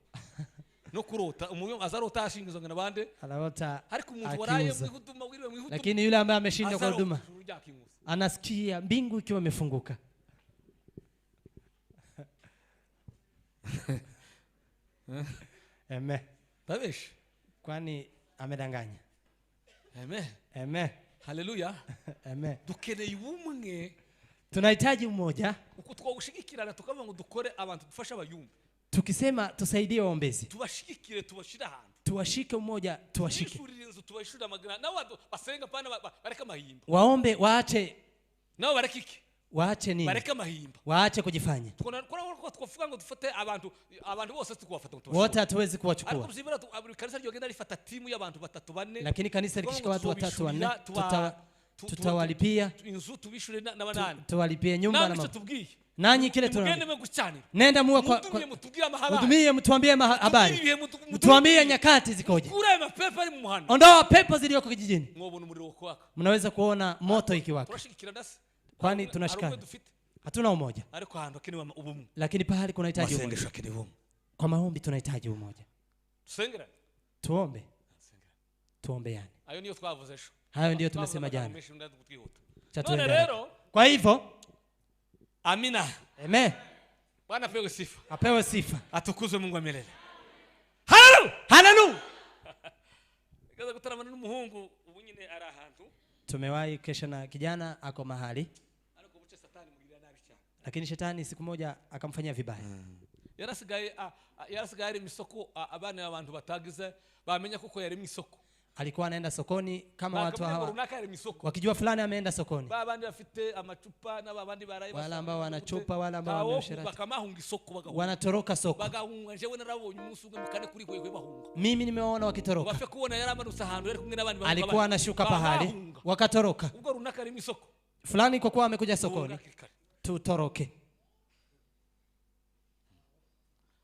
no kurota umuyo azarota ashingiza ngo nabande anaota, ariko umuntu waraye mwihuduma wiriwe mwihuduma, lakini yule ambaye ameshinda kwa huduma anasikia mbingu ikiwa imefunguka. Amen. Babesh. Kwani amedanganya. Amen. Amen. Hallelujah. Amen. Dukeneye ubumwe. Tunahitaji umoja. Uko twagushigikirana tukavuga ngo dukore abantu dufasha abayumba. Tukisema tusaidie waombezi. Tubashigikire tubashira ahantu. Tuwashike umoja, tuwashike. Tubashura magana na watu basenga pana bareka mahimba. Waombe waache. Nao barekiki. Waache nini? Bareka mahimba. Waache kujifanya. Twavuga ngo dufate abantu bose tukubafata ngo wote hatuwezi kuwachukua. Ariko bizibara kanisa ryogenda rifata timu y'abantu batatu bane. Lakini kanisa likishika watu watatu wanne tutawalipia inzu tubishure n'abanani. Tuwalipie nyumba na mambo. Nanyi kile nenda muwe kwa mtumie mtuambie habari. Mtuambie nyakati zikoje. Ondoa pepo zilizoko kijijini. Mnaweza kuona moto ikiwaka. Kwani tunashikana. Hatuna umoja. Lakini pahali kunahitaji umoja. Kwa maombi tunahitaji umoja. Tuombe. Tuombeane. Hayo ndio tumesema jana. Kwa hivyo amina. Amen. Bwana apewe sifa. Apewe sifa. Atukuzwe Mungu wa milele. Hallelujah. Hallelujah. Kaza kutaramana n'umuhungu ubu nyine ari ahantu. Tumewahi kesha na kijana ako mahali. Lakini shetani siku moja akamfanyia vibaya. Yarasigaye ari misoko abana abantu batagize bamenya kuko yari misoko. Alikuwa anaenda sokoni kama watu hawa wakijua fulani ameenda sokoni. Babandi bafite amacupa na babandi baraye wala ambao wanachupa wala ambao wamesherati wanatoroka soko. Bagahunga jewe narabonye umusuge mukane kuri kwe bahunga. Mimi nimeona wakitoroka. Bafe kuona yaramanutse ahantu yari kumwe n'abandi bantu. Alikuwa anashuka pahali wakatoroka. Ubwo runaka ari misoko. Fulani kwa kuwa amekuja sokoni. Tutoroke.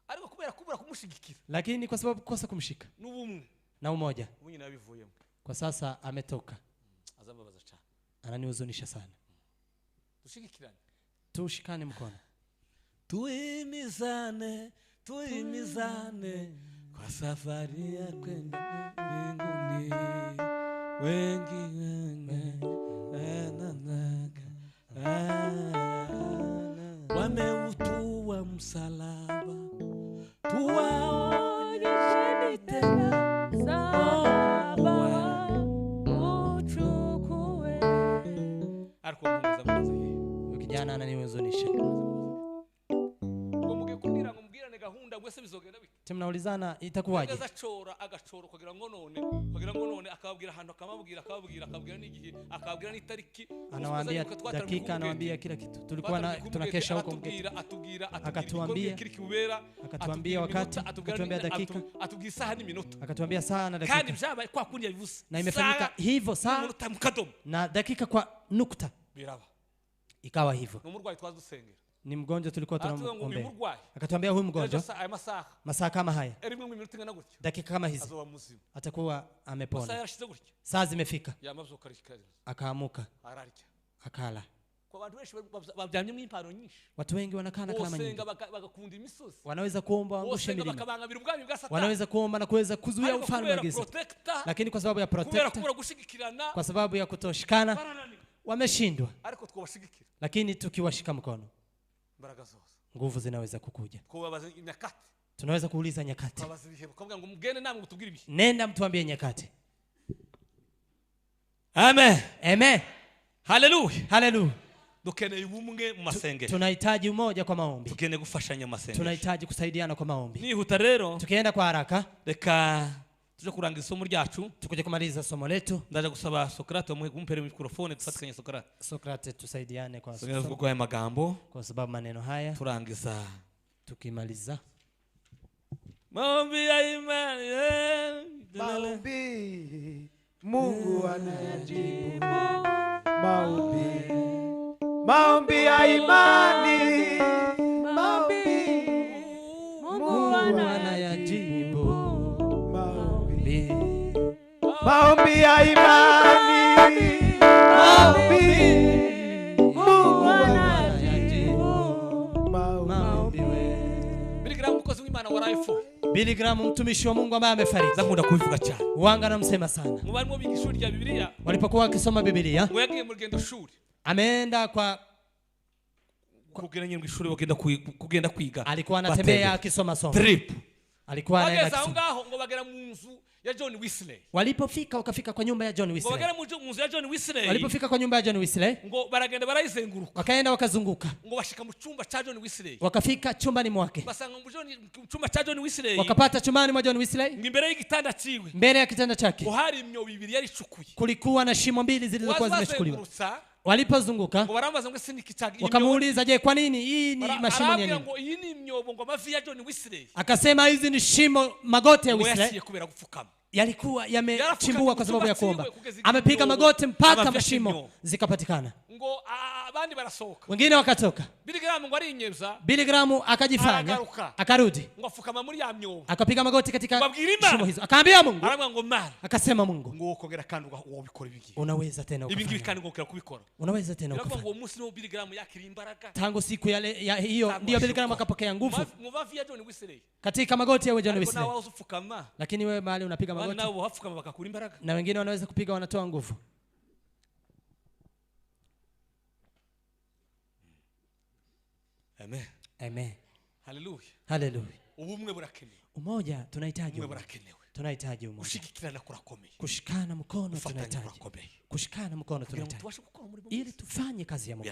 Ariko kubera kumushigikira. Lakini kwa sababu kosa kumshika. N'ubumwe. Na umoja. Nabivuyemo. Kwa sasa ametoka. Azambabaza cyane. Ananihuzunisha sana. Tushigikirane. Tushikane mkono. Tuimizane kwa safari ya kwenda mbinguni. Wengi wameutua msalaba. Tuwaonyeshe tena. Kijana ananihuzunisha. Tunaulizana itakuwaje? Agachoro kugira ngo none akababwira ahantu akababwira n'igihe akababwira n'itariki. Anawaambia dakika, anawaambia kila kitu. Tulikuwa tunakesha huko mketi. Akatuambia wakati, akatuambia dakika, atubwira isaha n'iminota, akatuambia saa na dakika. Kandi byabaye kwa kundi yabivuze. Na imefanyika hivyo saa na dakika kwa nukta. Biraba. Ikawa hivyo. N'umurwayi twazusengera. Ni mgonjwa tulikuwa tunamuombea. Akatuambia huyu mgonjwa masaa kama haya, dakika kama hizi atakuwa amepona. Saa zimefika, akaamuka, akala. Watu wengi wanakaa na kalama nyingi. Wanaweza kuomba waangushe milima, wanaweza kuomba na kuweza kuzuia ufalme wa giza, lakini kwa sababu ya kwa sababu ya kutoshikana wameshindwa. Lakini tukiwashika mkono, nguvu zinaweza kukuja. Tunaweza kuuliza nyakati. Nenda mtuambie nyakati. Amen. Amen. Hallelujah. Hallelujah. Dukeneye ubumwe mu masengero. Tunahitaji umoja kwa maombi. Tukeneye gufashanya mu masengero. Tunahitaji kusaidiana kwa maombi. Nihuta rero. Tukienda kwa haraka. Reka tuje kurangiza isomo ryacu. Tukuje kumaliza somo letu. Ndaje gusaba Sokrate umumpere mikrofone dufatikanye Sokrate. Sokrate tusaidiane kwa somo. Kwa magambo. Kwa sababu maneno haya. Turangiza. Tukimaliza. Maombi ya imani. Maombi Mungu anajibu. Maombi ya imani. Maombi Mungu anayajibu maombi. Maombi ya imani. Maombi. Mungu anayajibu maombi. Billy Graham mukozi w'Imana warayifo. Billy Graham mtumishi wa Mungu ambaye amefariki. Ndakunda kubivuga cyane. Wanga namsema sana. Mu barimo biga ishuri rya Biblia. Walipokuwa wakisoma Biblia. Ngo yagiye mu rugendo shuri. Ameenda kwa kugenda nyine mu ishuri kugenda kwiga. Alikuwa anatembea akisoma somo. Trip. Alikuwa anaenda kusoma. Ngaho ngo bagera mu nzu ya John Wesley. Walipofika wakafika kwa nyumba ya John Wesley. Ngo bagera mu nzu ya John Wesley. Walipofika kwa nyumba ya John Wesley. Ngo baragenda barayizenguruka. Wakaenda wakazunguka. Ngo bashika mu chumba cha John Wesley. Wakafika chumbani mwake. Basanga mu chumba cha John Wesley. Wakapata chumbani mwa John Wesley. Imbere y'igitanda ciwe. Mbele ya kitanda chake. Hari imyo bibiri yari cukuye. Kulikuwa na shimo mbili zilizokuwa zimechukuliwa. Walipozunguka wakamuuliza, je, kwa nini hii ni mashimo nini? Akasema hizi ni shimo magoti ya Wesley. Yalikuwa yamechimbua kwa sababu ya kuomba. Amepiga magoti mpaka mashimo zikapatikana. Wengine wakatoka. Billy Graham akajifanya akarudi. Akapiga magoti katika shimo hizo. Akaambia Mungu. Akasema Mungu, unaweza tena ukafanya. Unaweza tena ukafanya. Tangu siku ya hiyo ndio Billy Graham akapokea nguvu. Katika magoti ya John Wesley. Lakini wewe mahali unapiga magoti. Na wengine wanaweza kupiga wanatoa nguvu. Amen. Amen. Hallelujah. Hallelujah. Ubumwe burakenewe. Umoja tunahitaji. Ubumwe burakenewe. Tunahitaji umoja. Gushigikirana kurakomeye. Kushikana mkono tunahitaji. Kushikana mkono tunahitaji. Ili tufanye kazi ya Mungu.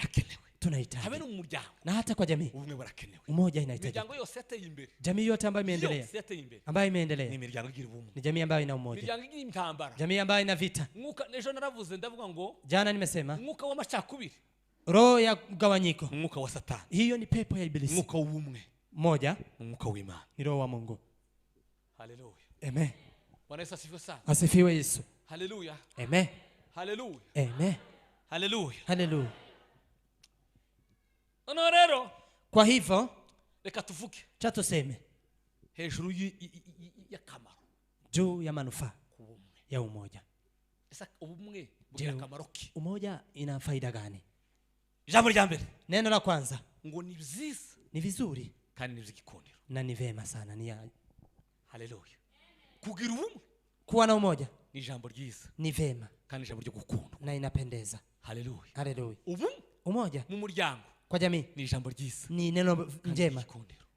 Tunahitaji. Habe no mu muryango. Na hata kwa jamii. Ubumwe burakenewe. Umoja inahitajika. Imiryango yose yateye imbere. Jamii yote ambayo imeendelea. Ambayo imeendelea. Ni imiryango igira ubumwe. Ni jamii ambayo ina umoja. Imiryango igira intambara. Jamii ambayo ina vita. Mwuka nejo naravuze ndavuga ngo. Jana nimesema. Mwuka wa machakubiri. Roho ya mgawanyiko. Mwuka wa Satani. Hiyo ni pepo ya Ibilisi. Mwuka w'ubumwe. Moja. Mwuka w'Imana. Ni Roho wa Mungu. Hallelujah. Amen. Bwana Yesu asifiwe sana. Asifiwe Yesu. Hallelujah. Amen. Hallelujah. Amen. Hallelujah. Hallelujah. Onorero. Kwa hivyo reka tuvuge. Cha tuseme hejuru ya kamaro. Juu ya manufaa ya umoja. Sasa ubumwe bugira kamaro ki? Umoja ina faida gani? Jambo la mbere. Neno la kwanza. Ngo ni vizuri. Ni vizuri. Kandi ni vikondero. Na ni vema sana ni ya. Hallelujah. Kugira ubumwe. Kuwa na umoja. Ni jambo ryiza. Ni vema. Kandi jambo ryo gukunda. Na inapendeza. Hallelujah. Hallelujah. Umoja mu muryango. Kwa jamii. Ni jambo ryiza. Ni neno njema.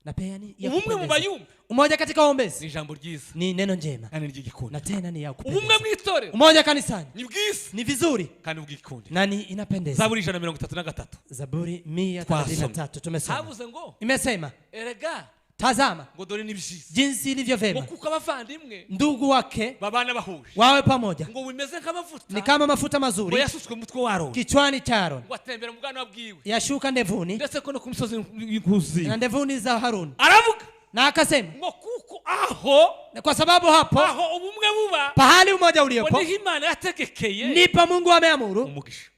Na pia ni ya ubumwe mu bayumbe. Umoja katika ombezi. Ni jambo ryiza. Ni neno njema. Kandi ry'igikunda. Na tena ni ya kupendeza. Ubumwe mu itorero. Umoja kanisani. Ni bwiza. Ni vizuri. Kandi bw'igikunda. Na ni inapendeza. Zaburi 133. Zaburi 133 tumesoma. Habuze ngo. Imesema. Erega. Tazama. Ngo dore ni byiza. Jinsi ilivyo vema. Ngo kuko abavandimwe. Ndugu wake. Babana bahuje. Wawe pamoja. Ngo bimeze nk'amavuta. Ni kama mafuta mazuri. Ngo yasutswe mutwe wa Aroni. Kichwani cha Aroni. Ngo atembera mu bwana bwiwe. Yashuka ndevuni. Ndetse ko no ku misozi y'ikuzimu. Na ndevuni za Haruni. Aravuga. Na akasema. Ngo kuko aho. Kwa sababu hapo. Aho ubumwe buba. Pahali umoja uliopo. Ni Imana yategekeye. Nipa Mungu ameamuru. Umugisha.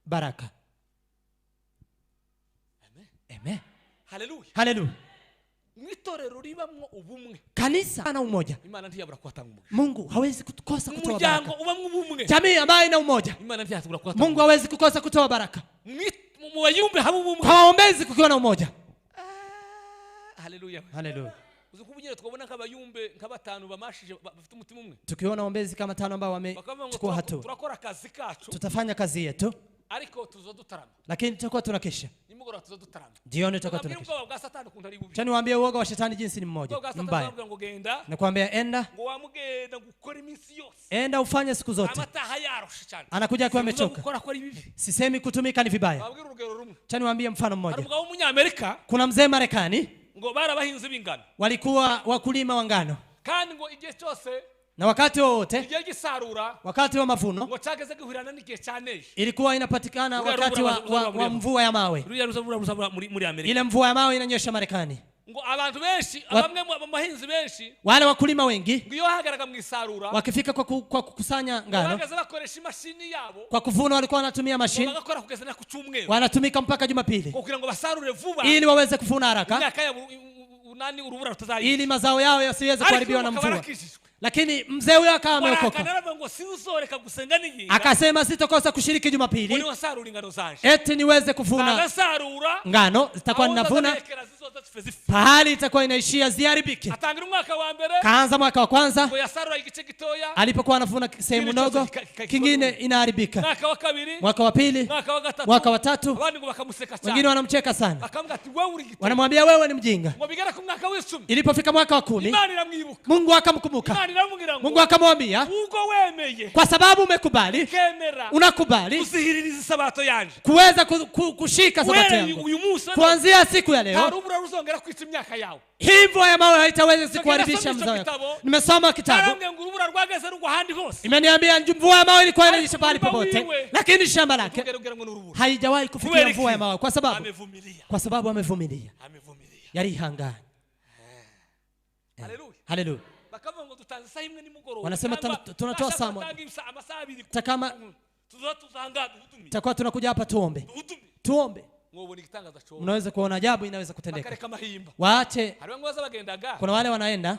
Baraka. Amen. Amen. Hallelujah. Hallelujah. Mwitorero ribamwo ubumwe. Kanisa na umoja. Imana ntiyabura kuwatanga umugisha. Mungu hawezi kukosa kutoa baraka. Umuryango ubamwo ubumwe. Jamii ambayo ina umoja. Imana ntiyabura kuwatanga. Mungu hawezi kukosa kutoa baraka. Mu bayumbe haba ubumwe. Kwa waombezi kukiwa na umoja. Hallelujah. Hallelujah. Uzukubujire tukabona nk'abayumbe nk'abatanu bamashije bafite umutima umwe. Tukiona waombezi kama 5 ambao wamechukua hatua. Turakora kazi kacu. Tutafanya kazi yetu. Ariko tuzodutarama. Lakini tutakuwa tunakesha. Nimugora tuzodutarama. Jioni tutakuwa tunakesha. Ubwoba bwa Satani kuntu ari bubi. Chani waambie uoga wa shetani jinsi ni mmoja. Mbaya. Nakwambia enda. Ngo wamugenda gukora iminsi yose. Enda ufanye siku zote. Amataha yaroshe cyane. Anakuja akiwa amechoka. Sisemi kutumika ni vibaya. Wabwira urugero rumwe. Chani waambie mfano mmoja. Hari umugabo w'Umunyamerika. Kuna mzee Marekani. Ngo barabahinzi b'ingano. Walikuwa wakulima wa ngano. Kandi ngo igihe cyose na wakati wote igihe gisarura wakati wa mavuno ngo cyageze guhirana n'igihe cyaneje ilikuwa inapatikana wakati wa mvua ya mawe. Muri Amerika ile mvua ya mawe inanyesha Marekani. Ngo abantu benshi abamwe mu mahinzi benshi wale wakulima wengi ngo yahagaraga mu isarura wakifika kwa kukusanya ngano bagaza bakoresha imashini yabo kwa kuvuna walikuwa wanatumia mashine bagakora kugeza na ku cyumweru wanatumika mpaka Jumapili kugira ngo basarure vuba ili waweze kuvuna haraka ili mazao yao yasiweze kuharibiwa na mvua. Lakini mzee huyo akawa ameokoka. Akasema sitakosa kushiriki Jumapili eti niweze kuvuna ngano, zitakuwa ninavuna pahali itakuwa inaishia ziharibike. Kaanza mwaka wa kwanza, alipokuwa anavuna sehemu ndogo, kingine inaharibika. Mwaka wa pili, mwaka wa tatu, wengine wanamcheka sana, wanamwambia wewe ni mjinga. Ilipofika mwaka wa 10, Mungu akamkumbuka. Mungu akamwambia, kwa sababu umekubali, unakubali kuweza kushika sabato yangu, kuanzia siku ya leo hivyo ya mawe haitaweza kuharibisha mzao wako. Nimesoma kitabu, imeniambia mvua ya mawe ilikuwa inanyesha pahali popote, lakini shamba lake haijawahi kufikia mvua ya mawe kwa sababu amevumilia. Yarihangana. Haleluya. Wanasema tunatoa saa moja. Takama tutakuwa tunakuja hapa tuombe. Mnaweza kuona ajabu inaweza kutendeka. Waache. Kuna wale wanaenda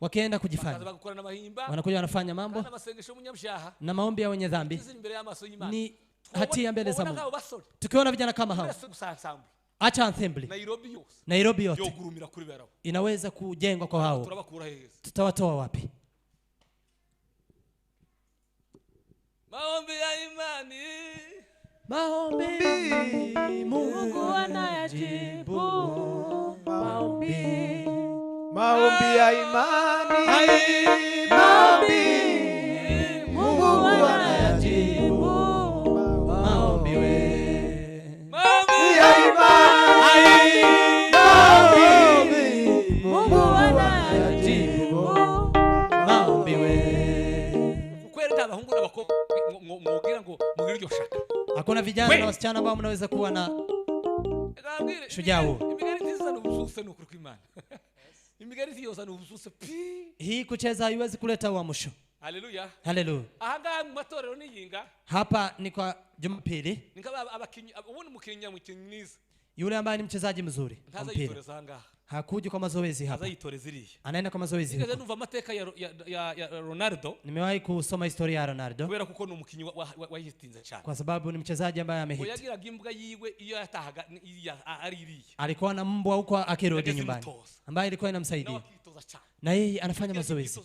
wakienda kujifanya, wanakuja wanafanya mambo na maombi ya wenye dhambi ni hatia mbele za Mungu. Tukiona vijana kama hao, acha assembly Nairobi yote inaweza kujengwa kwa hao. Tutawatoa wapi? Maombi ya imani, maombi Mungu anayajibu. Maombi ya imani, maombi Mungu anayajibu. Maombi ya imani, Mungu anayajibu. Maombi ukweli abahungu n'abakobwa mwogira ngo mugire iryo shaka. Hakuna vijana na wasichana ambao mnaweza kuwa na shujaa huo. Hii kucheza haiwezi kuleta uamsho. Haleluya. Haleluya. Ahanga matorero niyinga. Hapa ni kwa Jumapili. Nikaba abakinyi ubundi mukinya mukiniza. Yule ambaye ni mchezaji mzuri. Hakuji kwa mazoezi hapa. Anaenda kwa mazoezi. Nikaza mateka ya Ronaldo. Nimewahi kusoma historia ya Ronaldo. Kubera kuko n'umukinyi wahitinze cyane. Kwa sababu ni mchezaji ambaye amehiti. Yagira gimbwa yiwe iyo yatahaga aririye. Alikuwa na mbwa huko akirudi nyumbani, ambaye ilikuwa inamsaidia. Na yeye anafanya mazoezi.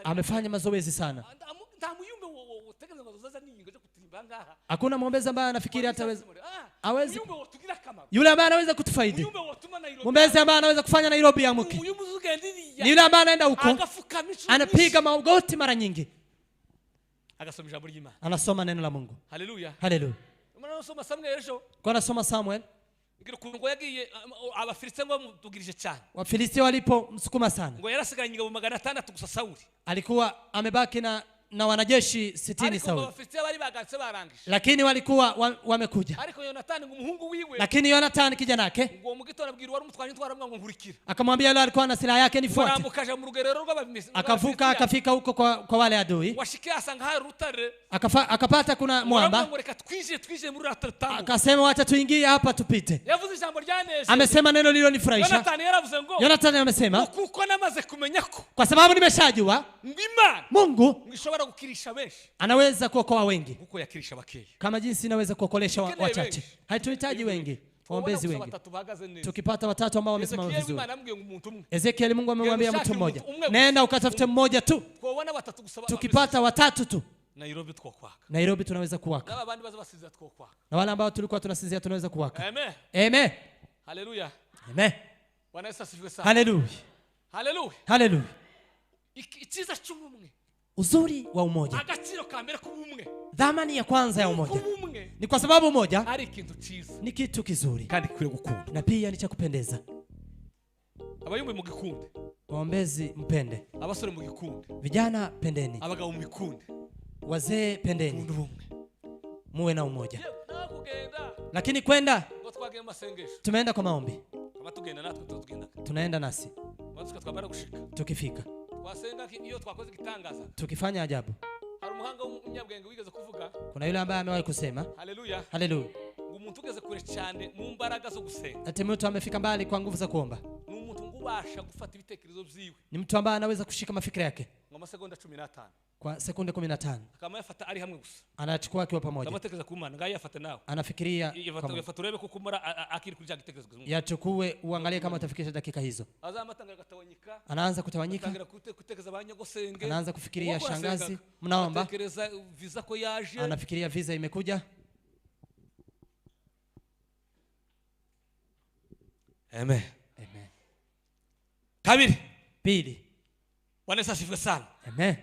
Amefanya mazoezi sana. Hakuna mwombezi ambaye anafikiri hataweza. Hawezi. Yule ambaye anaweza kutufaidi, mwombezi ambaye anaweza kufanya Nairobi yamuke, ni yule ambaye anaenda huko anapiga magoti mara nyingi, anasoma neno la Mungu. Haleluya. Haleluya. Unasoma Samuel ejo. Kwa nasoma Samuel. Ngo yagiye Abafilistia ngo mutugirije cyane. Wafilistia walipo msukuma sana. Ngo yarasiganye ingabo 600 gusa Sauli. Alikuwa amebaki na wanajeshi 60 Sauli. Abafilistia bari bagatse barangije. Lakini walikuwa wamekuja. Ariko Yonatani umuhungu wiwe. Lakini Yonatani kijana yake ngo mugitona abwira wari umutwanye twaramwa ngo nkurikira. Akamwambia yule alikuwa na silaha yake nifuate. Barambukaje mu rugerero rw'Abamisiri. Akavuka akafika huko kwa wale adui. Washikia asanga hari rutare. Akapata kuna mwamba. Twije muri ratatamu. Akasema wacha tuingie hapa tupite. Yavuze ijambo ryaneje. Amesema neno lililonifurahisha. Yonatani yaravuze ngo. Yonatani amesema kuko namaze kumenya ko. Kwa sababu nimeshajua Imana Mungu ngishobora gukirisha benshi. Anaweza kuokoa wengi. Huko yakirisha bakeya. Kama jinsi inaweza kuokolesha wachache. Haituhitaji wengi. Waombezi wengi. Tukipata watatu ambao wamesimama vizuri. Ezekiel Mungu amemwambia mtu mmoja, nenda ukatafute mmoja tu. Tukipata watatu tu, Nairobi tunaweza kuwaka. Na wale ambao tulikuwa tunasinzia tunaweza kuwaka. Amen. Amen. Haleluya. Amen. Bwana Yesu asifiwe sana. Haleluya. Haleluya. Haleluya. Ikiza cy'ubumwe. Uzuri wa umoja. Agaciro kambere kubumwe. Dhamani ya kwanza ya umoja ni kwa sababu umoja ari ikintu cyiza, ni kitu kizuri kandi kure gukunda, na pia ni cha kupendeza. Abayumbe mu gikunde, waombezi mpende, abasore mu gikunde, vijana pendeni, abagabo mu gikunde, wazee pendeni, muwe na umoja. Kugenda. Lakini kwenda ngo twageye masengesho, tumeenda kwa maombi, kama tugenda natwe tugenda, tunaenda nasi twabara gushika, tukifika wasenga iyo twakoze gitangaza, tukifanya ajabu. Hari umuhanga w'umunyabwenge wigeze kuvuga, kuna yule ambaye amewahi kusema, haleluya, haleluya, ngo umuntu ugeze kure cyane mu mbaraga zo gusenga, ati mtu amefika mbali kwa nguvu za kuomba, ni umuntu ubasha gufata ibitekerezo byiwe, ni mtu ambaye anaweza kushika mafikira yake ngo masegonda 15 kwa sekunde 15, akama yafata ari hamwe gusa, anachukua akiwa pamoja, kama tekereza ku Mana ngaye yafata nawe, anafikiria yafata urebe ko kumara akiri kuri gitekerezo, yachukue uangalie kama utafikisha dakika hizo, azamatanga gatawanyika, anaanza kutawanyika, kutekereza abanyagosenge, anaanza kufikiria shangazi mnaomba, atekereza visa ko yaje, anafikiria visa imekuja. Amen. Amen. Kabiri. Pili. Bwana asifiwe sana. Amen.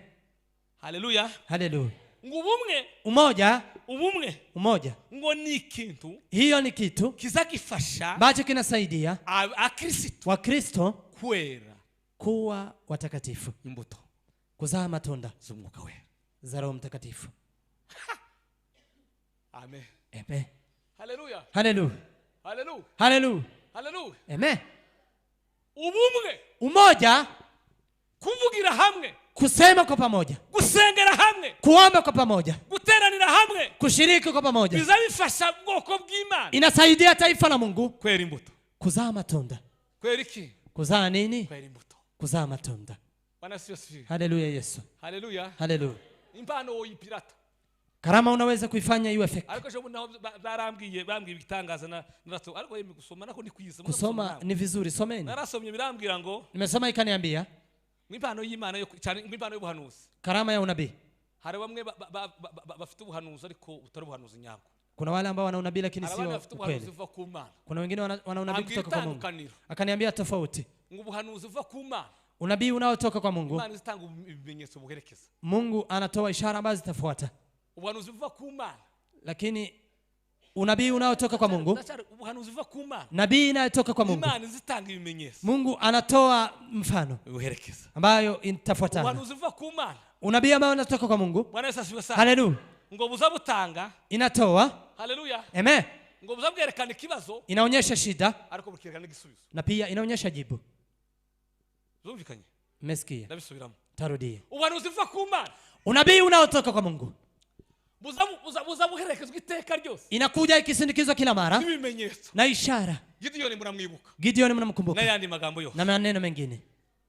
Haleluya. Haleluya. Ngubumwe. Umoja. Ubumwe. Umoja. Ngo ni ikintu. Hiyo ni kitu kizakifasha ambacho kinasaidia Wakristo kwera kuwa watakatifu, imbuto kuzaa matunda z'Umwuka wera za Roho Mtakatifu. Amen. Amen. Haleluya. Haleluya. Haleluya. Haleluya. Haleluya. Amen. Ubumwe. Umoja. Kuvugira hamwe. Kusema kwa pamoja. Gusengera hamwe. Kuomba kwa pamoja. Guteranira hamwe. Kushiriki kwa pamoja. Bizabifasha bwoko bw'Imana. Inasaidia taifa la Mungu kwera imbuto. Kuzaa matunda. Kwera iki? Kuzaa nini? Kwera imbuto. Kuzaa matunda. Bwana asifiwe. Haleluya Yesu. Haleluya. Haleluya. Impano oyipirata. Karama unaweza kuifanya iwe fake. Ariko je naho barambwiye bitangaza na narato ariko yemi gusoma nako ni kwiza. Kusoma ni vizuri, someni. Narasomye birambwira ngo nimesoma ikaniambia impano y'Imana yo cyane impano y'ubuhanuzi. Karama ya unabii. Hari bamwe bafite ubuhanuzi ariko utari ubuhanuzi nyabwo. Kuna wale ambao wana unabii lakini sio kweli. Kuna wengine wana unabii kutoka kwa Mungu. Akaniambia tofauti. Ubuhanuzi uva ku Mana. Unabii unaotoka kwa Mungu. Imana zitanga ibimenyetso buherekeza. Mungu anatoa ishara ambazo zitafuata. Ubuhanuzi buva ku Mana. Lakini unabii unaotoka kwa Mungu. Ubuhanuzi buva ku Mana. Nabii inayotoka kwa Mungu. Imana zitanga ibimenyetso. Mungu anatoa mfano buherekeza ambayo itafuatana. Ubuhanuzi buva ku Mana. Unabii ambao unatoka kwa Mungu. Bwana Yesu asifiwe sana. Haleluya. Ngo buzabutanga inatoa. Haleluya. Amen. Ngo buzabwerekana ikibazo. Inaonyesha shida. Ariko bukerekana igisubizo. Na pia inaonyesha jibu. Zumvikanye. Mmesikia? Ndabisubiramo. Tarudie. Ubuhanuzi buva ku Mana. Unabii unaotoka kwa Mungu. Buzabuherekezwa iteka ryose. Inakuja ikisindikizwa kila mara. Ibimenyetso. Na ishara. Gideon mnamwibuka. Gideon mnamkumbuka. Na yandi magambo yose. Na maneno mengine.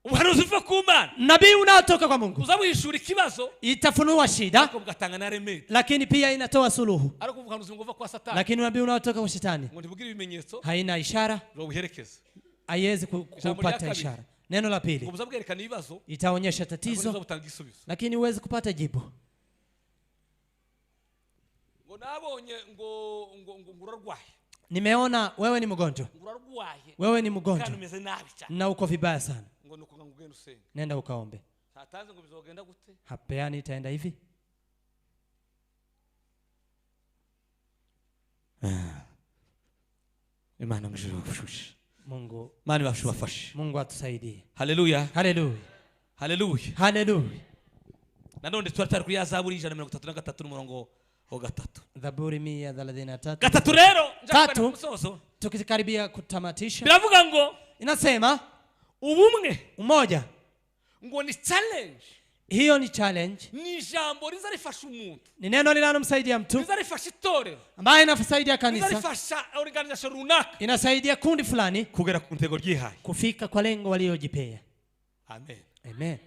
Ubuhanuzi buva ku Mana. Nabii unaotoka kwa Mungu. Uzabuhishura ikibazo. Itafunua shida. Ariko bugatanga na remedy. Lakini pia inatoa suluhu. Ariko ubuhanuzi buva kwa Satani. Lakini nabii unaotoka kwa Shetani. Ngo ndibugira ibimenyetso. Haina ishara. Buherekeza. Haiwezi kupata ishara. Neno la pili. Buzabwerekana ibibazo. Itaonyesha tatizo. Lakini huwezi kupata jibu. Ngo nabonye ngo ngurarwaye. Nimeona wewe ni mgonjwa. Ngurarwaye. Wewe ni mgonjwa. Kandi umeze nabi cyane. Na uko vibaya sana. Ngo nuko ngugenda usenge. Nenda ukaombe. Satanze ngo bizogenda gute? Hapeani itaenda hivi. Imana mjuru kushusha. Mungu. Mani bashubafashe. Mungu atusaidie. Haleluya. Haleluya. Haleluya. Haleluya. Nanone turatari kuri ya Zaburi 133 n'umurongo wa 3. Zaburi 133. 3 rero. 3. Tukikaribia kutamatisha. Biravuga ngo inasema ubumwe, umoja. Ngo ni challenge. Hiyo ni challenge. Ni jambo rizarifasha umuntu. Ni neno linalomsaidia mtu. Rizarifasha itorero. Ambaye inasaidia kanisa. Rizarifasha organization runaka. Inasaidia kundi fulani kugera ku ntego ryihaye. Kufika kwa lengo waliojipea. Amen. Amen.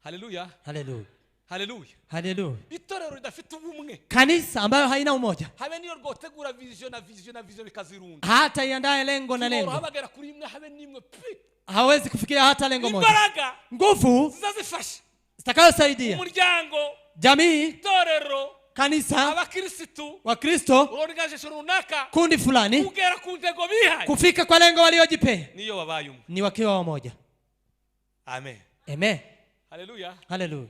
Haleluya. Haleluya. Haleluya. Haleluya. Itorero ridafite ubumwe. Kanisa ambayo haina umoja. Habe niyo rwotegura vision bikazirunda. Hata iandae lengo na lengo. Habagera kuri imwe habe nimwe pi. Hawezi kufikia hata lengo moja. Imbaraga. Nguvu. Zazifasha. Zitakayosaidia. Umuryango. Jamii. Itorero. Kanisa. Abakristo. Wakristo. Organization runaka. Kundi fulani. Kugera ku ntego bihaye. Kufika kwa lengo waliojipea. Niyo wabaye umwe. Ni wakiwa wamoja. Amen. Amen. Haleluya. Haleluya.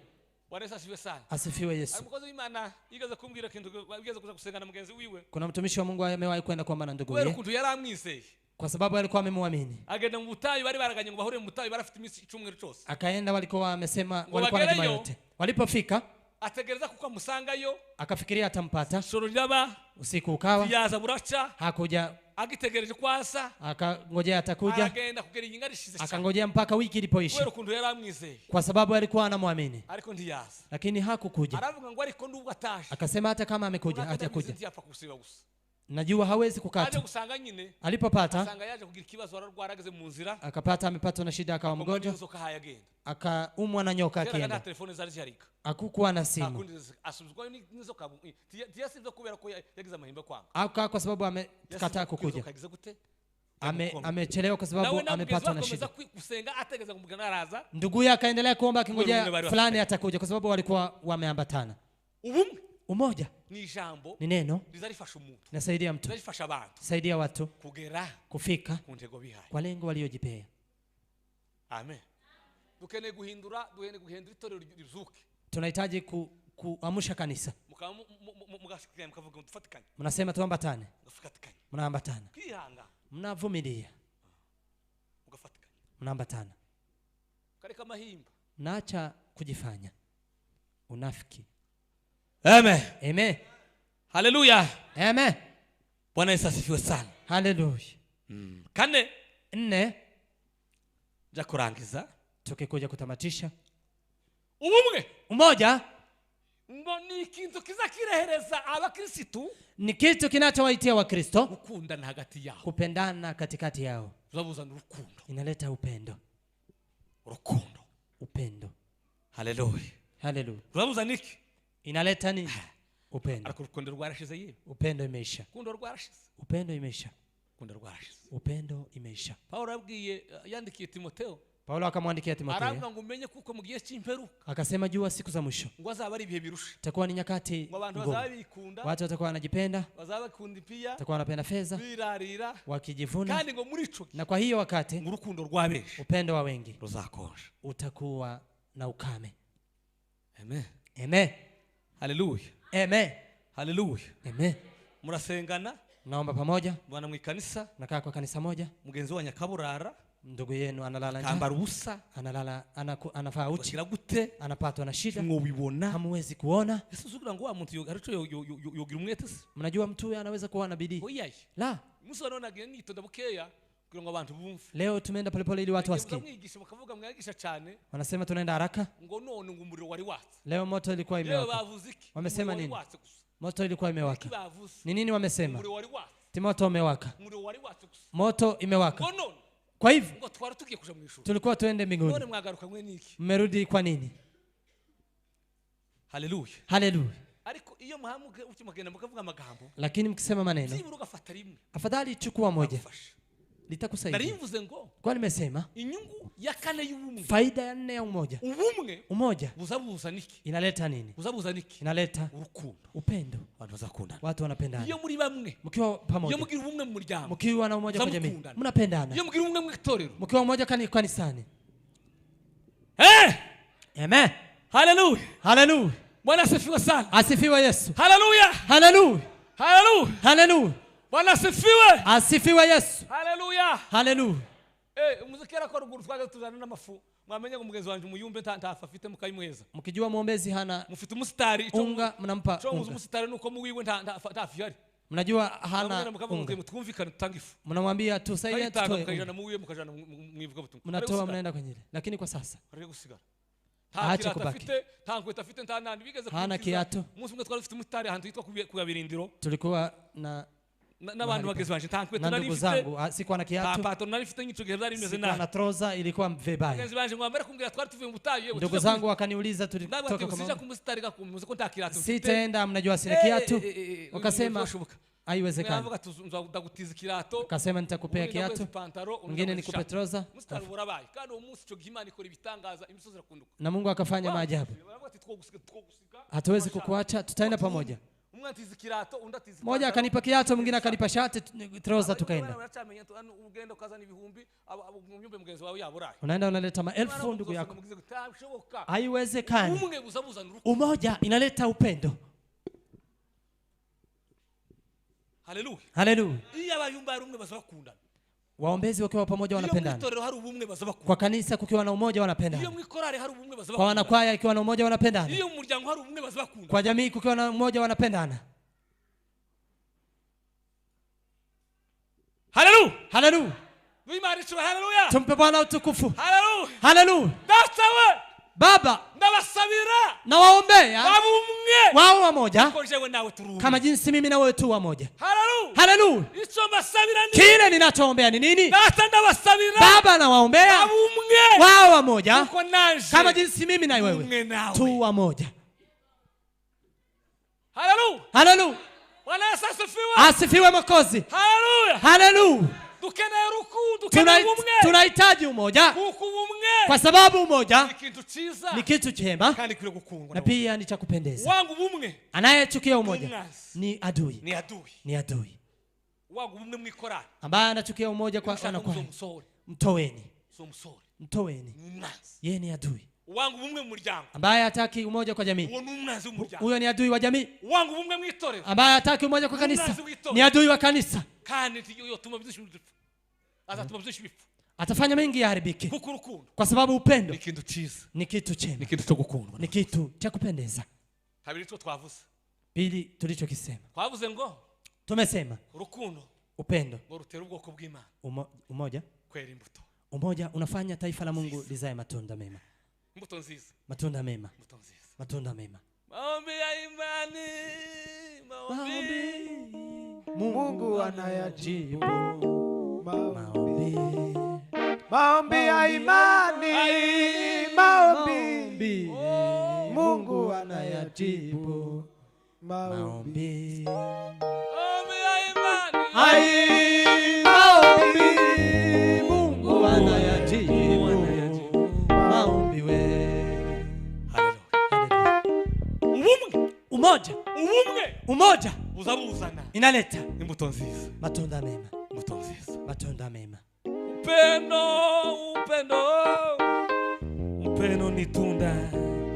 Bwana Yesu asifiwe sana. Asifiwe Yesu. Alikoza Imana igaza kumbwira kintu igaza kuza kusengana mugenzi wiwe. Kuna mtumishi wa Mungu amewahi kwenda kwa maana ndugu yake. Wewe kuntu yaramwizeye. Kwa sababu alikuwa amemwamini. Agenda mu butayu bari baraganye ngo bahure mu butayu barafite iminsi 10 cyose. Akaenda walikuwa wamesema walikuwa na jamaa yote. Walipofika ategereza kuko amusangayo. Akafikiria atampata. Soro ryaba usiku ukawa. Yaza buracha. Hakuja. Agitegereje kwasa. Akangojea atakuja. Agenda kugera ingarishize cyane. Akangojea mpaka wiki ilipoisha. Wewe kuntu yaramwizeye. Kwa sababu alikuwa anamwamini. Ariko ndiyaza. Lakini hakukuja. Aravuga ngo ariko ndubwo ataje. Akasema hata kama amekuja hajakuja. najua hawezi aje kukata. gusanga nyine Alipopata asanga yaje kugira kibazo wararwarageze mu nzira, akapata amepatwa na shida akawa mgonjwa, inzoka hayagenda, akaumwa na nyoka akienda akienda, telefone zari zirika, hakukuwa na simu, asubizwa n'inzoka tiyasivyo kubera ko yagize amahimbe kwanga, aka kwa sababu amekataa kukuja, amechelewa kwa sababu amepatwa na shida. Kusenga ategeza kumugana araza, ndugu yake akaendelea kuomba akingojea fulani atakuja kwa sababu walikuwa wameambatana. Umoja ni jambo, ni neno lizarifasha umuntu, nasaidia mtu, lizarifasha abantu, saidia watu kugera kufika ku ntego bihaye, kwa lengo waliojipea. Amen. Dukeneye guhindura itorero rizuke. Tunahitaji kuamsha kanisa. Mugashikira mukavuga dufatikanye. Mnasema tuambatane. Mugafatikanye. Mnaambatana. Kwihanga. Mnavumilia. Mugafatikanye. Mnaambatana. Kareka mahimba. Naacha kujifanya unafiki. Amen. Amen. Hallelujah. Amen. Bwana Yesu asifiwe sana. Hallelujah. Kane 4 ja kurangiza tukikuja kutamatisha. Ubumwe, umoja ngo ni ikintu kizakirehereza abakristo, ni kitu kinachowaitia wakristo gukundana hagati yao, kupendana katikati yao, zabuzana urukundo, inaleta upendo, upendo. Haleluya, haleluya. Zabuzana iki, inaleta nini? Upendo. Ariko urukundo rwarashize yewe, upendo imeisha, urukundo rwarashize, upendo imeisha, urukundo rwarashize, upendo imeisha. Paulo abwiye yandikiye Timotheo, Paulo akamwandikia Timotheo, aravuga ngo umenye kuko mu gihe cy'imperuka, akasema jua siku za mwisho ngo azaba ari ibihe birusha, itakuwa ni nyakati ngumu, watu watakuwa wanajipenda, bazabakunda pia, watakuwa wanapenda fedha, birarira, wakijivuna, kandi ngo muri ico, na kwa hiyo wakati urukundo rwabeje, upendo wa wengi ruzakonja, utakuwa na ukame. Amen. Amen. Haleluya. Amen. Haleluya. Amen. Murasengana, naomba pamoja, bwana mwikanisa, nakaa kwa kanisa moja, mugenzi wa Nyakaburara, ndugu yenu analala njaa, kambara ubusa, analala anafaa uchi, gute, anapatwa na shida, mwobibona, hamwezi kuona. Yesu zugira ngo wa muntu yogarucho yogira umwete se, mnajua mtu huyu anaweza kuwa na bidii. Oyaye La, muso anonagiye nitonda bukeya kugira ngo abantu bumve. Leo tumeenda polepole ili watu wasikie. Mwigisha makavuga mwagisha cyane, wanasema tunaenda haraka. Ngo none ngo umuriro wari watse, leo moto ilikuwa imewaka. Leo bavuze iki? Wamesema nini? Moto ilikuwa imewaka. Ni nini wamesema? Umuriro wari watse, Timoto umewaka, umuriro wari watse, moto imewaka. Ngo none, kwa hivyo ngo twara tugiye kuja mu ishuri, tulikuwa tuende mbinguni, none mwagaruka mwe niki? Mmerudi kwa nini? Haleluya. Haleluya. Ariko iyo muhamuke ukimagenda mukavuga amagambo, lakini mkisema maneno, ziburuga fata rimwe, afadhali chukua moja, litakusaidia. Narimvuze ngo, kwa nimesema inyungu ya kane y'ubumwe, faida ya 4 ya umoja. Umoja buzabuza niki? Inaleta nini? Buzabuza niki? Inaleta urukundo, upendo. Watu wazakundana, watu wanapendana. iyo muri bamwe, mkiwa pamoja, iyo mugira ubumwe mu muryango, mkiwa na umoja kwa jamii, mnapendana. Iyo mugira ubumwe mu itorero, mkiwa umoja kanisani. Amen. Haleluya. Haleluya. Bwana asifiwe sana. Asifiwe Yesu. Haleluya. Haleluya. Haleluya. Haleluya. Bwana asifiwe. Asifiwe Yesu. Haleluya. Haleluya. Umuzikira ko ruguru twaga tuzana n'amafu. Mwamenye ngo mugenzi wanje umuyumbe ntafafite mukayimweza. Mukijua muombezi hana mufite umusitari ico unga mnampa unga. Cyo umusitari nuko muwiwe ntafiyari. Mnajua hana unga. Twumvikana tutangifu. Mnamwambia tusaidie tutoe. Kajana muwiwe mukajana mwivuga butumwa. Mnatoa mnaenda kwenye ile. Lakini kwa sasa ari gusigara. Acha kubaki. Tankweta afite ntanandi bigeze hana kiato. Umunsi umwe twari dufite umusitari ahantu hitwa kuyabirindiro. Tulikuwa na n'abantu bageze banje tankweta nari zangu sikuwa na kiatu. Pato nari mfite nyico gihe byari bimeze nabi. Na trouser ilikuwa vibaya. Bageze banje ngwambara kumbwira twari tuvuye mu butayu yewe. Ndugu zangu wakaniuliza tulitoka kama sija kumusitari gakumbuze ko ntakirato. Sitaenda mnajua sina kiatu. Wakasema haiwezekani. Ndagutiza kirato. Akasema nitakupea kiatu. Mwingine nikupe trouser. Mustari burabaye. Kandi uwo munsi cyo gihimana ikora ibitangaza imisozi irakunduka. Na Mungu akafanya maajabu. Hatuwezi kukuacha, tutaenda pamoja. Mmoja akanipa kiatu, mwingine akanipa shati, trouser tukaenda. Unaenda unaleta maelfu ndugu yako. Haiwezekani. Umoja inaleta upendo. Haleluya. Haleluya. Iyo abayumba rumwe bazakundana. Waombezi wakiwa pamoja wanapendana. Kwa kanisa kukiwa na umoja wanapendana. Kwa wanakwaya ikiwa na umoja wanapendana. Kwa jamii kukiwa na umoja wanapendana. Haleluya. Haleluya. Haleluya. Tumpe Bwana utukufu. Haleluya. Haleluya. Datawe. Baba, ndabasabira nawaombea babumwe wao wamoja koje nawe turumwe kama jinsi mimi na wewe tu wamoja. Haleluya. Haleluya. Icho mbasabira ni Kile ninachoombea ni nini? Data ndabasabira Baba, nawaombea babumwe wao wamoja uko nanje kama jinsi mimi na wewe tu wamoja. Haleluya. Haleluya. Bwana asifiwe. Asifiwe Mwokozi. Haleluya. Haleluya. Dukeneye urukundo, dukeneye ubumwe. Tunahitaji umoja. Kuko ubumwe Kwa sababu umoja ni kitu ciza, ni kitu chema kandi kile gukundwa na pia ni cha kupendeza. Wangu ubumwe, anayechukia umoja ni adui. Ni adui. Ni adui. Wangu ubumwe mwikorana, ambaye anachukia umoja kwa anakuwa mtoweni. So msori. Mtoweni. Yeye ni adui. Wangu ubumwe mu muryango, ambaye hataki umoja kwa jamii. Huyo ni adui wa jamii. Wangu ubumwe mu itorero, ambaye hataki umoja kwa kanisa ni adui wa kanisa. Kandi yotuma bizishubifu. Azatuma bizishubifu. Atafanya mengi yaharibike. Kwa sababu upendo ni kitu ciza, ni kitu chema, ni kitu cyo gukundwa, ni kitu cha kupendeza. Habiri cyo twavuze. Pili tulichokisema. Twavuze ngo tumesema urukundo, upendo ngo rutera ubwoko bw'Imana. Umoja kwera imbuto. Umoja unafanya taifa la Mungu lizae matunda mema. Imbuto nziza. Matunda mema. Imbuto nziza. Matunda mema. Maombi ya imani, maombi Mungu anayajibu. Maombi. Maombi ya imani, maombi Mungu anayajibu. Maombi. Maombi ya imani, maombi Mungu anayajibu. Maombi we. Haleluya. Ubumwe, umoja, umoja uzabuzana inaleta imbuto nziza, matunda mema, imbuto nziza, matunda mema. Upendo ni tunda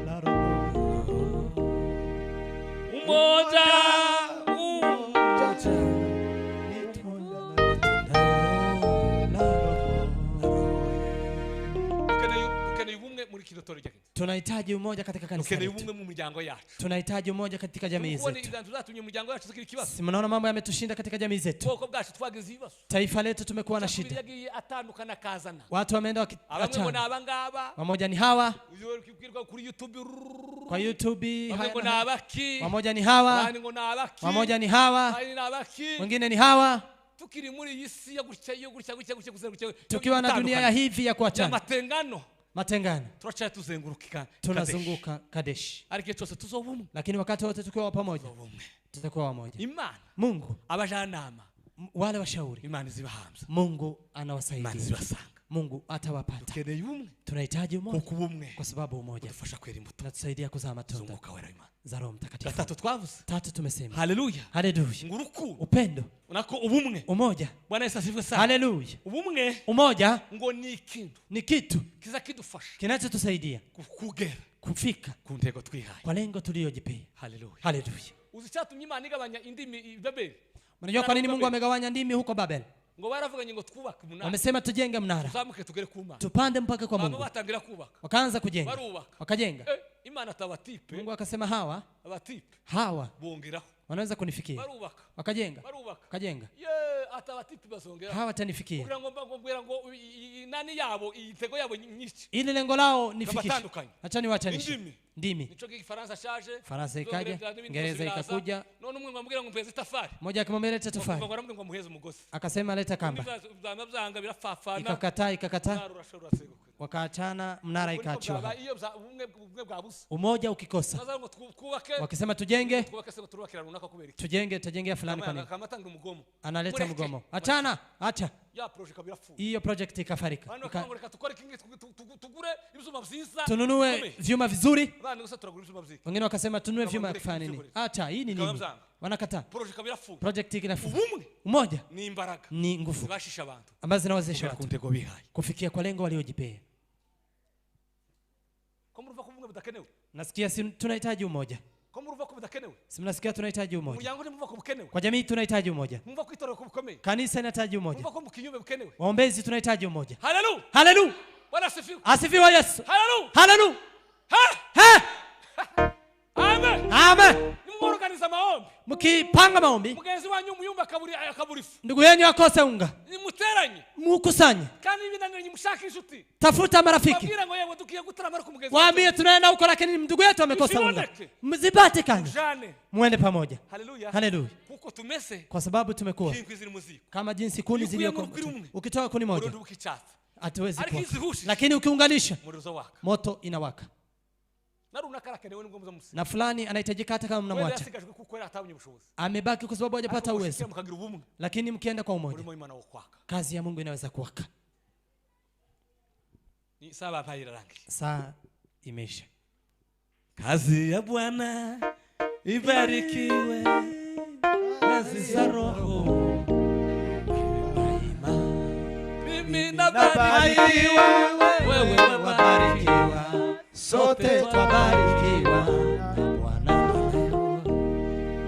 la Roho. Umoja ni tunda la Roho. Ukeneye ubumwe muri kidotori cyane. Tunahitaji umoja katika kanisa letu. Ukeneye ubumwe mu miryango yacu. Tunahitaji umoja katika jamii zetu. Si mnaona mambo yametushinda katika jamii zetu. Bwoko bwacu twagize ibibazo. Taifa letu tumekuwa na shida. Yagiye atandukana kazana. Watu wameenda wakiachana. Abangaba. Wamoja ni hawa. Kuri YouTube. Kwa YouTube wamoja ni hawa. Wamoja ni hawa. Wengine ni hawa. Tukiri muri iyi si ya gutya tukiwa na dunia ya hivi ya kuachana. Matengano. Tunazunguka Kadesh. Lakini wakati wote tukiwa pamoja tutakuwa wamoja. Imana, Mungu, abajanama, wale washauri, Imana zibahamza. Mungu anawasaidia. Imana zibasanga. Mungu atawapata. Tunahitaji umoja kwa sababu umoja unatusaidia kuzaa matunda za Roho Mtakatifu. Tatu tumesema. Haleluya. Haleluya. Upendo. Unako ubumwe. Umoja. Bwana Yesu asifiwe sana. Haleluya. Ubumwe. Umoja ngo ni ikintu. Ni kitu kiza kidufasha. Kinachotusaidia kugera. Kufika ku ntego twihaye. Kwa lengo tuliyojipea. Haleluya. Haleluya. Uzichatumye Imana igabanya indimi Babeli. Unajua kwa nini Mungu amegawanya ndimi huko Babel? Ngo baravuganye ngo twubake umunara. Wamesema tujenge mnara. Tuzamuke tugere ku Mana. Tupande mpaka kwa Mungu. Batangira kubaka. Wakaanza kujenga. Wakajenga. Imana tabatipe. Mungu akasema hawa. Abatipe. Hawa. Bongeraho. Wanaweza kunifikia. Wakajenga. Wakajenga. Atabatipe bazongera. Hawa watanifikia. Kugira ngo nani yabo itego yabo nyinshi. Ile lengo lao nifikishe. Acha niwachanishe. Ndimi. Nicho Kifaransa shaje. Faransa ikaja, Ingereza ikakuja. None umwe ngambwira ngo mpeze tafari. Mmoja akamwambia leta tafari. Ngo muheze umugozi. Akasema leta kamba. Byanga birafafana. Ikakataa. Wakaachana, mnara ikaachiwa. Umoja ukikosa. Wakisema tujenge. Tujengea fulani kwa nini? Analeta mgomo. Achana, acha. Hiyo project ikafarika. Tununue vyuma vizuri. Wengine wakasema tununue vyuma kufanya nini? Acha, hii ni nini? Wanakataa. Project inafunga. Umoja ni nguvu ambazo zinawezesha watu kufikia kwa lengo waliojipea. Nasikia tunahitaji umoja. Si mnasikia tunahitaji umoja. Kwa jamii tunahitaji umoja. Kanisa linahitaji umoja. Waombezi tunahitaji umoja. Haleluya. Haleluya. Bwana asifiwe. Asifiwe Yesu. Haleluya. Haleluya. Amen. Amen. mumorganiza maombi mkipanga maombi mugenzi wanyu muyumba akaburi ifu ndugu yenu akose unga muteranye mukusanye kandi binaniranye mushaka inshuti tafuta marafiki babwira ngo yewe dukiye gutarama ku mugenzi waambie tunaenda huko lakini ndugu yetu amekosa unga mzipatikane muende pamoja. Haleluya. Haleluya. Kuko tumese kwa sababu tumekuwa kama jinsi kuni zilizoko ukitoa kuni moja hatuwezi kuwa lakini ukiunganisha moto inawaka na fulani anahitajika hata kama mnamwacha amebaki kwa sababu hajapata uwezo lakini mkienda kwa umoja kazi ya Mungu inaweza kuwaka. Saa imeisha. Kazi ya Bwana ibarikiwe, kazi za Roho mimi nabarikiwa, wewe wabarikiwa, sote twabarikiwa na Bwana.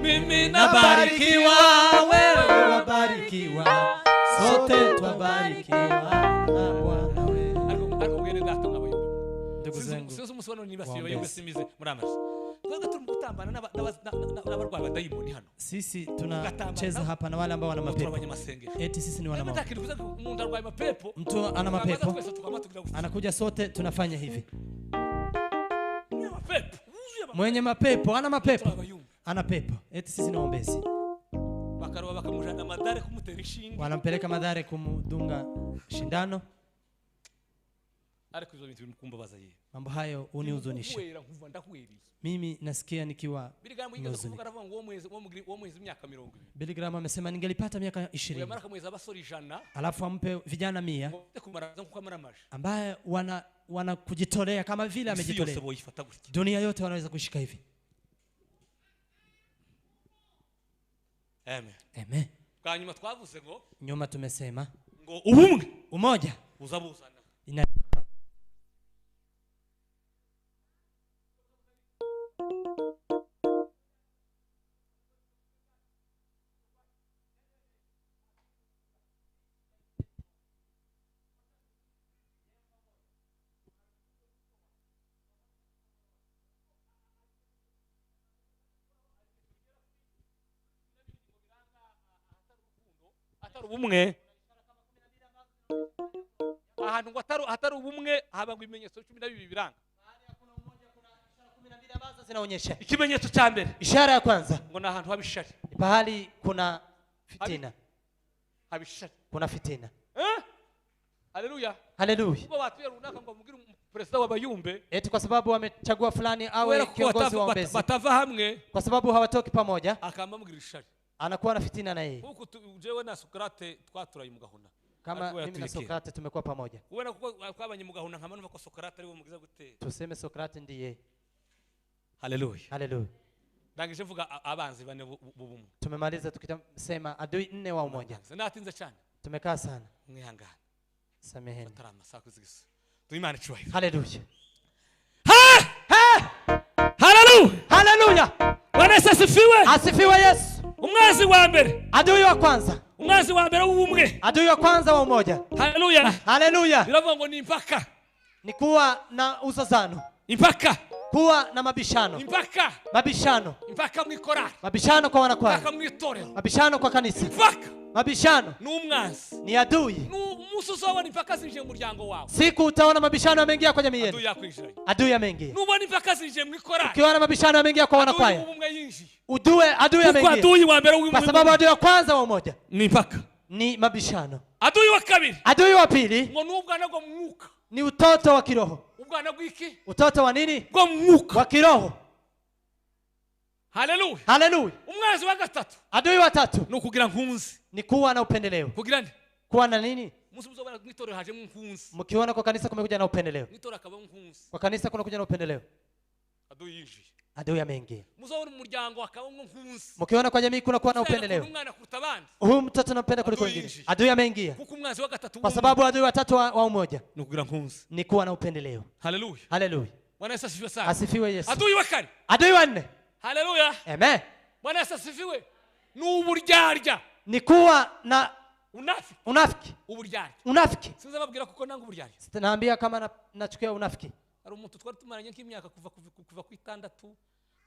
Mimi nabarikiwa, wewe wabarikiwa, sote twabarikiwa na Bwana. Ndugu zangu, sio musibano nibasiyo yobesimize muramaje. Sisi tunacheza hapa na wale ambao wana mapepo. Eti sisi ni wana mapepo. Mtu ana mapepo anakuja, sote tunafanya hivi. Mwenye mapepo ana mapepo, ana pepo. Eti sisi ni waombezi. Wanampeleka Madhare kumdunga shindano. Mambo hayo unihuzunisha. Mimi nasikia nikiwa huzuni. Billy Graham amesema ningelipata miaka 20 alafu ampe vijana 100 ambaye wana kujitolea kama vile amejitolea. Dunia yote wanaweza kushika hivi. Amen. Amen. Kwa nyuma twavuze ngo nyuma tumesema ngo ubumwe umoja uzabuzana. Ubumwe ahantu ngo atari ubumwe haba ngo ibimenyetso 12 biranga. Kuna umoja, kuna ishara 12 ambazo zinaonyesha. Ikimenyetso cha mbere, ishara ya kwanza ngo na ahantu habishari, pahali kuna fitina. Habishari kuna fitina. Haleluya. Haleluya. Ngo watu runaka ngo mugira president w'abayumbe, eti kwa sababu wamechagua fulani awe kiongozi wa ombezi, batava hamwe kwa sababu hawatoki pamoja, akamba mugira ishari, anakuwa na fitina na yeye. Huko jewe na Sokrate twaturaye mu gahunda, kama mimi na Sokrate tumekuwa pamoja. Kubera kuko kwabanye mu gahunda nkama numva ko Sokrate ari we mugiza gute, tuseme Sokrate ndiye. Haleluya. Haleluya. Ndangije vuga abanzi bane bubumwe. Tumemaliza tukisema adui 4 wa umoja. Sinatinze cyane, tumekaa sana. Mwihangana, sameheni. Tarama sakuzigisa tuimane chwa. Haleluya. Haleluya. Haleluya. Bwana asifiwe. Asifiwe Yesu. Umwazi wa mbere, adui wa kwanza, umwazi wa mbere w'ubumwe, adui wa kwanza wa umoja. Haleluya. Haleluya. Biravuga ngo ni impaka, ni kuwa na uzozano, impaka, kuwa na mabishano, impaka, mabishano, impaka mwikora, mabishano kwa wanakwaya, impaka mwitorero, mabishano kwa kanisa, impaka, mabishano n'umwanzi, ni adui. Musuzo wa impaka zinje mu muryango wawe, siku utaona mabishano yameingia kwenye mieni, adui yakwinjira, adui yameingia. Nubona impaka zinje mwikora, ukiona mabishano yameingia kwa wanakwaya, ubumwe yinji, adui yameingia. Adui wa mbere w'ubumwe, kwa sababu adui wa kwanza wa umoja ni impaka, ni mabishano. Adui wa kabiri, adui wa pili ngo n'ubwana bwo mwuka, ni utoto wa kiroho. Ubwana bw'iki? Utoto wa nini? Bwo mwuka, wa kiroho. Haleluya. Haleluya. Umwanzi wa gatatu, adui wa tatu ni kugira nkunzi, ni kuwa na upendeleo. Kugira nini? Kuwa na nini? Musubizo bwana nitoro haje mu nkunzi. Mkiona kwa kanisa kumekuja na upendeleo, nitoro akaba nkunzi, kwa kanisa kuna kuja na upendeleo, adui yinji, adui ameingia. Muzabona mu muryango akaba nkunzi, mkiona kwa jamii kuna kuwa na upendeleo, umwana kurutabandi, huyu mtoto anampenda kuliko wengine, adui ameingia. Kuko umwanzi wa gatatu, kwa sababu adui wa tatu wa umoja ni kugira nkunzi, ni kuwa na upendeleo. Haleluya. Haleluya. Bwana Yesu asifiwe sana. Asifiwe Yesu. Adui wa kane, adui wa 4. Haleluya. Amen. Bwana Yesu asifiwe. N'uburyarya, ni kuwa na unafiki. Uburyarya, unafiki. Sinza babwira kuko nanga uburyarya. Naambia kama nachukia unafiki. Ari umuntu twari tumaranye nk'imyaka kuva ku 6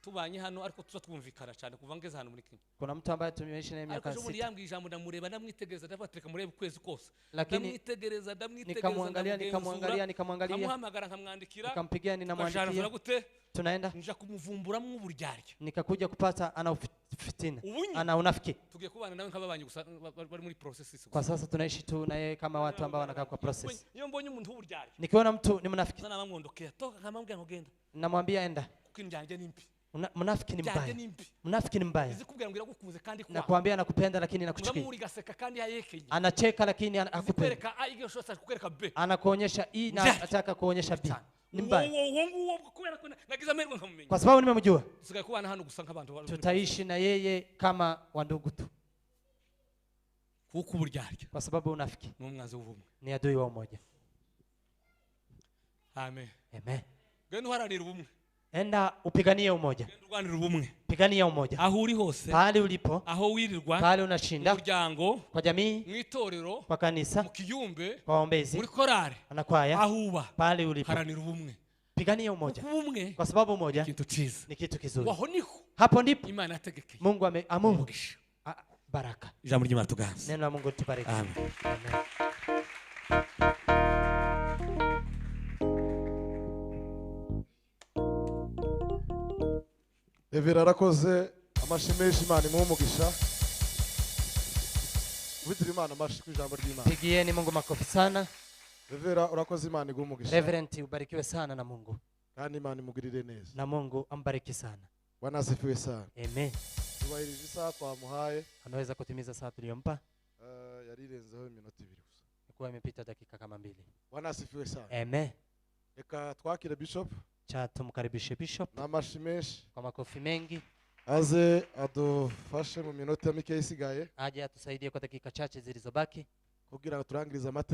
tubanye hano ariko tuzatwumvikana cyane kuva ngeze hano muri Kenya. Kuna mtu ambaye tumeishi naye miaka 6. Ariko yambwiye ijambo ndamureba ndamwitegereza ndabatereka murebe kwezi kose. Lakini ndamwitegereza nikamwangalia nkamuhamagara nkamwandikira. Nikampigia ninamwandikia. Tunaenda. Nja kumuvumburamwe uburyarya. Nikakuja kupata ana fitina. Ana unafiki. Tugiye kubana nawe nk'ababanye gusa bari muri process. Kwa sasa tunaishi tu na yeye kama watu ambao wanakaa kwa process. Iyo mbonye umuntu uburyarya. Nikiona mtu ni mnafiki. Sana namwondokea. Toka kama mbwa ngogenda. Namwambia enda. Kukinjanje nimpi. Mnafiki ni mbaya. Mnafiki ni mbaya. Zikubwira ngo iragukuze kandi kwa. Nakwambia nakupenda lakini nakuchukia. Unamuri gaseka kandi yayekenye. Anacheka lakini hakupenda. Kupereka A iyo shose kupereka B. Anakuonyesha E na anataka kuonyesha B. Ni mbaya. Uwo kubera ko nagize amahirwe nkamumenya. Kwa sababu nimemjua. Tusigaye kubana hano gusa nk'abantu. Tutaishi na yeye kama wandugu tu. Kuko uburyarya. Kwa sababu unafiki. N'umwanzi w'ubumwe. Ni adui wa umoja. Amen. Amen. Genda uharanira ubumwe. Enda upiganie umoja. Genda urwanira ubumwe. Pigania umoja. Aho uri hose. Pale ulipo. Aho wirirwa. Pale unashinda. Muryango. Kwa jamii. Mwitorero. Kwa kanisa. Mu kiyumbe. Kwa waombezi. Muri korari. Anakwaya. Aho uba. Pale ulipo. Haranira ubumwe. Pigania umoja. Ubumwe. Kwa sababu umoja kitu chiza. Ni kitu kizuri. Waho niho. Hapo ndipo Imana yategekeye. Mungu ameamuru baraka. Ijambo ry'Imana tuganze. Neno la Mungu tubariki. Amen. Amen. Evera arakoze amashimeshi Imana imumugisha. Ubitira Imana amashi kwijambo ry'Imana. Pigieni Mungu makofi sana. Evera urakoze Imana igumugisha. Reverend ubarikiwe sana na Mungu. Kandi Imana imugirire neza. Na Mungu ambariki sana. Bwana asifiwe sana. Amen. Tubahirije isaha twamuhaye. Anaweza kutimiza saa tuliyompa. Yarirenzeho iminota 2 gusa. Ilikuwa imepita dakika kama 2. Bwana asifiwe sana. Amen. Eka twakire Bishop. Cha tumkaribishe Bishop. Na mashimeshi. Kwa makofi mengi. Aze adufashe mu minota mike isigaye. Aje atusaidie kwa dakika chache zilizobaki. Kugira ngo turangirize